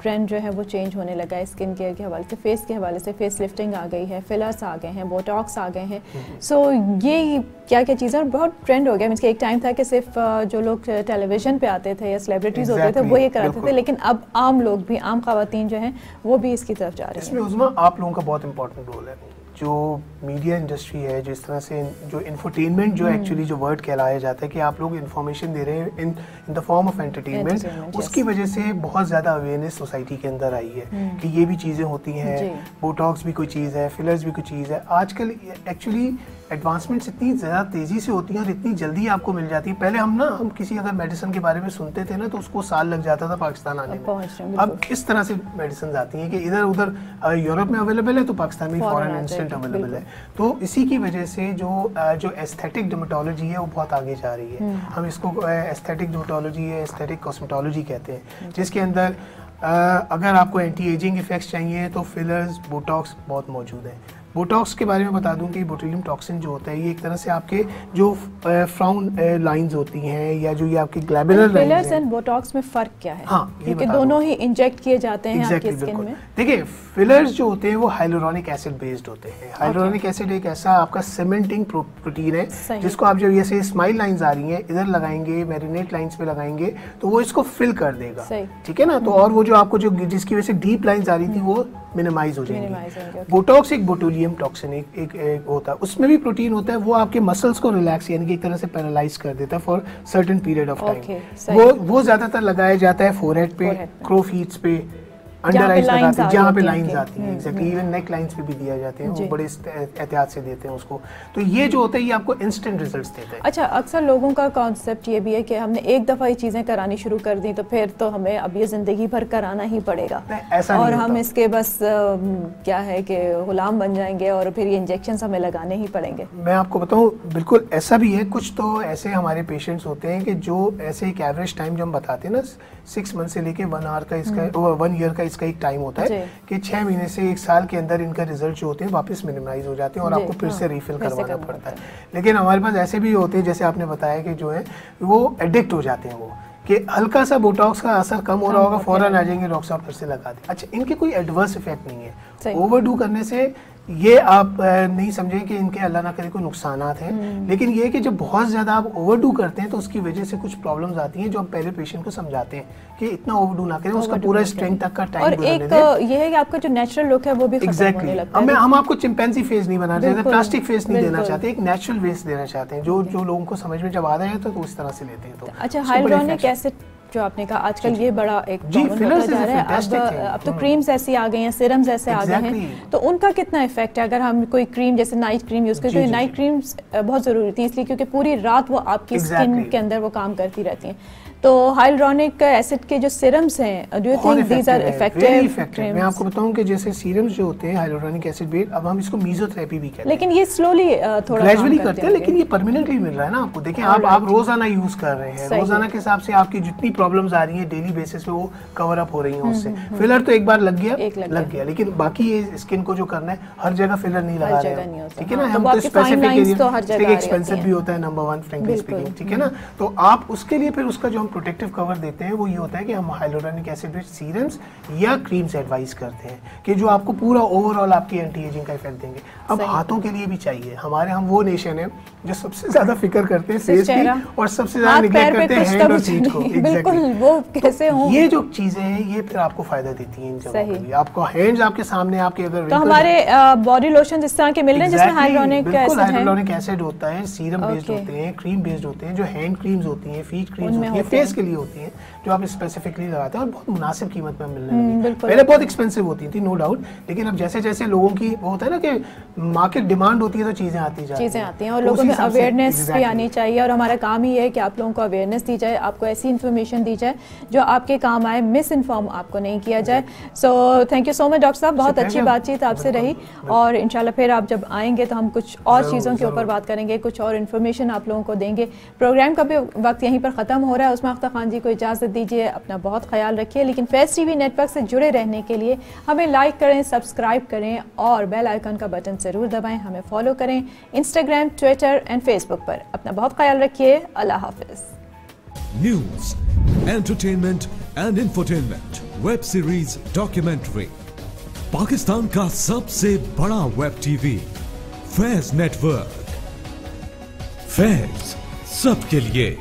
ट्रेंड जो है वो चेंज होने लगा है स्किन केयर के हवाले से, फेस के हवाले से, फेस लिफ्टिंग आ गई है, फिलर्स आ गए हैं, बोटॉक्स आ गए हैं। सो ये क्या क्या चीज़ें बहुत ट्रेंड हो गया। मीन्स कि एक टाइम था कि सिर्फ जो लोग टेलीविजन पे आते थे या सेलिब्रिटीज़ होते थे वो ये कराते थे, लेकिन अब आम लोग भी, आम खवातीन जो हैं वो भी इसकी तरफ जा रहे हैं। इसमें उज़मा आप लोगों का बहुत इंपॉर्टेंट रोल है। जो मीडिया इंडस्ट्री है, जिस तरह से जो इंफोटेनमेंट जो एक्चुअली जो वर्ड कहलाया जाता है कि आप लोग इन्फॉर्मेशन दे रहे हैं in the form of entertainment, उसकी वजह से बहुत ज़्यादा अवेयरनेस सोसाइटी के अंदर आई है कि ये भी चीज़ें होती हैं, बोटॉक्स भी कोई चीज़ है, फिलर्स भी कोई चीज़ है। आजकल एक्चुअली एडवांसमेंट्स इतनी ज़्यादा तेज़ी से होती हैं और इतनी जल्दी आपको मिल जाती है। पहले हम किसी अगर मेडिसिन के बारे में सुनते थे ना तो उसको साल लग जाता था पाकिस्तान आने में। अब इस तरह से मेडिसिन आती हैं कि इधर उधर यूरोप में अवेलेबल है तो पाकिस्तान में फॉरेन इंस्टेंट अवेलेबल है। तो इसी की वजह से जो एस्थेटिक डर्मेटोलॉजी है वो बहुत आगे जा रही है। हम इसको एस्थेटिक डर्मेटोलॉजी या एस्थेटिक कॉस्मेटोलॉजी कहते हैं, जिसके अंदर अगर आपको एंटी एजिंग इफेक्ट्स चाहिए तो फिलर्स, बोटॉक्स बहुत मौजूद है। बोटॉक्स के बारे में बता दूं कि बोtulinum टॉक्सिन जो होता है ये एक तरह से आपके जो फ्राउन लाइंस होती हैं या जो ये आपके ग्लैबुलर लाइंस हैं। फिलर्स एंड बोटॉक्स में फ़र्क क्या है? हाँ, क्योंकि दोनों ही इंजेक्ट किए जाते हैं आपकी स्किन में। देखिए, फिलर्स जो होते हैं वो हाइलुरोनिक एसिड बेस्ड होते हैं। हाइलुरोनिक एसिड एक ऐसा आपका सीमेंटिंग प्रोटीन है जिसको आप जब ऐसे स्माइल लाइंस आ रही हैं इधर लगाएंगे, मेरिनेट लाइंस पे लगाएंगे तो वो इसको फिल कर देगा, ठीक है ना। तो और वो जो आपको जो जिसकी वजह से डीप लाइंस आ रही थी वो मिनिमाइज हो जाएंगे। बोटॉक्स एक बोटुलियम टॉक्सिन एक होता है, उसमें भी प्रोटीन होता है, वो आपके मसल्स को रिलैक्स यानी कि एक तरह से पैरालाइज कर देता है for certain period of time. वो ज्यादातर लगाया जाता है फोरहेड पे, क्रो फीट्स पे, अंडर आइज लगाते हैं जहाँ पे लाइंस आती हैं, एग्जैक्टली इवन नेक लाइंस पे भी दिया जाते हैं, वो बड़े एहतियात से देते हैं उसको। तो ये जो होता है ये आपको इंस्टेंट रिजल्ट्स देता है। अच्छा, अक्सर लोगों का कॉन्सेप्ट ये भी है कि हमने एक दफ़ा ये चीज़ें करानी शुरू कर दी तो फिर तो हमें अब ये ज़िंदगी भर कराना ही पड़ेगा, ऐसा और हम इसके बस क्या है कि गुलाम बन जाएंगे और फिर ये इंजेक्शन हमें लगाने ही पड़ेंगे। मैं आपको बताऊँ, बिल्कुल ऐसा भी है। कुछ तो ऐसे हमारे पेशेंट्स होते हैं कि जो ऐसे एक एवरेज टाइम जो हम बताते हैं ना 6 मंथ से लेके 1 आवर का इसका 1 ईयर का इसका एक टाइम होता है कि 6 महीने से 1 साल के अंदर इनका रिजल्ट जो होते हैं वापस मिनिमाइज हो जाते हैं और आपको फिर से रिफिल करवाना पड़ता है। लेकिन हमारे पास ऐसे भी होते हैं जैसे आपने बताया कि जो है वो एडिक्ट हो जाते हैं, वो कि हल्का सा बोटॉक्स का असर कम हो रहा होगा, फौरन आ जाएंगे डॉक्टर साहब फिर से लगा दें। अच्छा, इनके कोई एडवर्स इफेक्ट नहीं है। ओवरडू करने से ये आप नहीं समझें कि इनके अल्लाह ना करे कोई नुकसानात हैं, लेकिन ये कि जब बहुत ज़्यादा आप ओवरडू करते हैं तो उसकी वजह से कुछ प्रॉब्लम्स आती हैं जो हम पहले पेशेंट को समझाते हैं कि इतना ओवरडू ना करें, उसका पूरा स्ट्रेंथ तक का टाइम और एक ये है कि आपका जो नेचुरल लुक है वो भी खत्म होने लगता है। हम आपको चिंपैंजी फेस नहीं बनाना चाहते, प्लास्टिक फेस नहीं देना चाहते, एक नेचुरल फेस देना चाहते हैं जो लोगों को समझ में जब आ रहा है तो उस तरह से लेते हैं। तो अच्छा, हाइलुरोनिक एसिड जो आपने कहा आजकल ये बड़ा एक प्रॉब्लम होता जा रहा है। अब तो क्रीम्स ऐसी आ गई हैं, सीरम्स ऐसे आ गए हैं, तो उनका कितना इफेक्ट है? अगर हम कोई क्रीम जैसे नाइट क्रीम यूज करते हैं, नाइट क्रीम्स बहुत जरूरी थी इसलिए क्योंकि पूरी रात वो आपकी स्किन के अंदर वो काम करती रहती हैं। तो हाइलुरोनिक एसिड के जो सीरम्स हैं, do you think these are effective? मैं आपको बताऊं कि जैसे सीरम्स जो होते हैं हाइलुरोनिक एसिड बेस्ड, अब हम इसको मेसोथेरेपी भी कहते हैं, लेकिन ये स्लोली थोड़ा ग्रेजुअली करते हैं, लेकिन ये परमानेंटली मिल रहा है ना आपको। देखिए आप रोजाना यूज कर रहे हैं, रोजाना के हिसाब से आपकी जितनी प्रॉब्लम्स आ रही हैं डेली बेसिस पे वो कवर अप हो रही हैं उससे। फिलर तो एक बार लग गया, लेकिन बाकी ये स्किन को जो करना है, हर जगह फिलर नहीं लगा रहे हैं, ठीक है ना। हम तो स्पेसिफिक एरिया, एक्सपेंसिव भी होता है नंबर 1 फ्रैंकली स्पीकिंग, ठीक है ना। तो आप उसके लिए फिर उसका जो हम प्रोटेक्टिव कवर देते हैं वो ये होता है कि हम हाइलुरोनिक एसिड बेस्ड सीरम्स या क्रीम्स एडवाइस करते हैं कि जो आपको पूरा ओवरऑल आपकी एंटी एजिंग का इफेक्ट देंगे। अब हाथों के लिए भी चाहिए, हम वो नेशन है जो सबसे ज्यादा फिक्र करते हैं फेस की और सबसे ज्यादा निगलेक्ट करते हैं हैंड और फीट को। बिल्कुल, वो कैसे हो, ये जो चीजें हैं ये फिर आपको फायदा देती हैं इन जगहों के लिए। आपको हैंड्स आपके सामने, आपके अगर तो हमारे बॉडी लोशन इस तरह के मिल रहे हैं जिसमें हाइलुरोनिक एसिड होता है, सीरम बेस्ड होते हैं, क्रीम बेस्ड होते हैं, जो हैंड क्रीम्स होती हैं, फीट क्रीम्स होती हैं, फेस के लिए होती हैं, जो आप स्पेसिफिकली लगाते हैं और बहुत मुनासिब कीमत में मिलने लगी। पहले बहुत एक्सपेंसिव होती थी नो डाउट, लेकिन अब जैसे जैसे लोगों की वो होता है ना कि मार्केट डिमांड होती है तो चीजें आती हैं और लोगों में अवेयरनेस भी आनी चाहिए। और हमारा काम ही है कि आप लोगों को अवेयरनेस दी जाए, आपको ऐसी इन्फॉर्मेशन दी जाए जो आपके काम आए, मिस इन्फॉर्म आपको नहीं किया जाए। So thank you so much doctor साहब, बहुत अच्छी बातचीत आपसे रही और इंशाल्लाह फिर आप जब आएंगे तो हम कुछ और चीज़ों के ऊपर बात करेंगे, कुछ और इन्फॉर्मेशन आप लोगों को देंगे। प्रोग्राम का भी वक्त यहीं पर ख़त्म हो रहा है। उस्मा अख्तर खान जी को इजाज़त दीजिए, अपना बहुत ख्याल रखिए, लेकिन फेस टीवी नेटवर्क से जुड़े रहने के लिए हमें लाइक करें, सब्सक्राइब करें और बेल आइकन का बटन ज़रूर दबाएं। हमें फॉलो करें इंस्टाग्राम, ट्विटर एंड फेसबुक पर। अपना बहुत ख्याल रखिए। अल्लाह हाफिज़। News, entertainment and infotainment, web series, documentary, Pakistan का सबसे बड़ा web TV Faiz network. Faiz सबके लिए।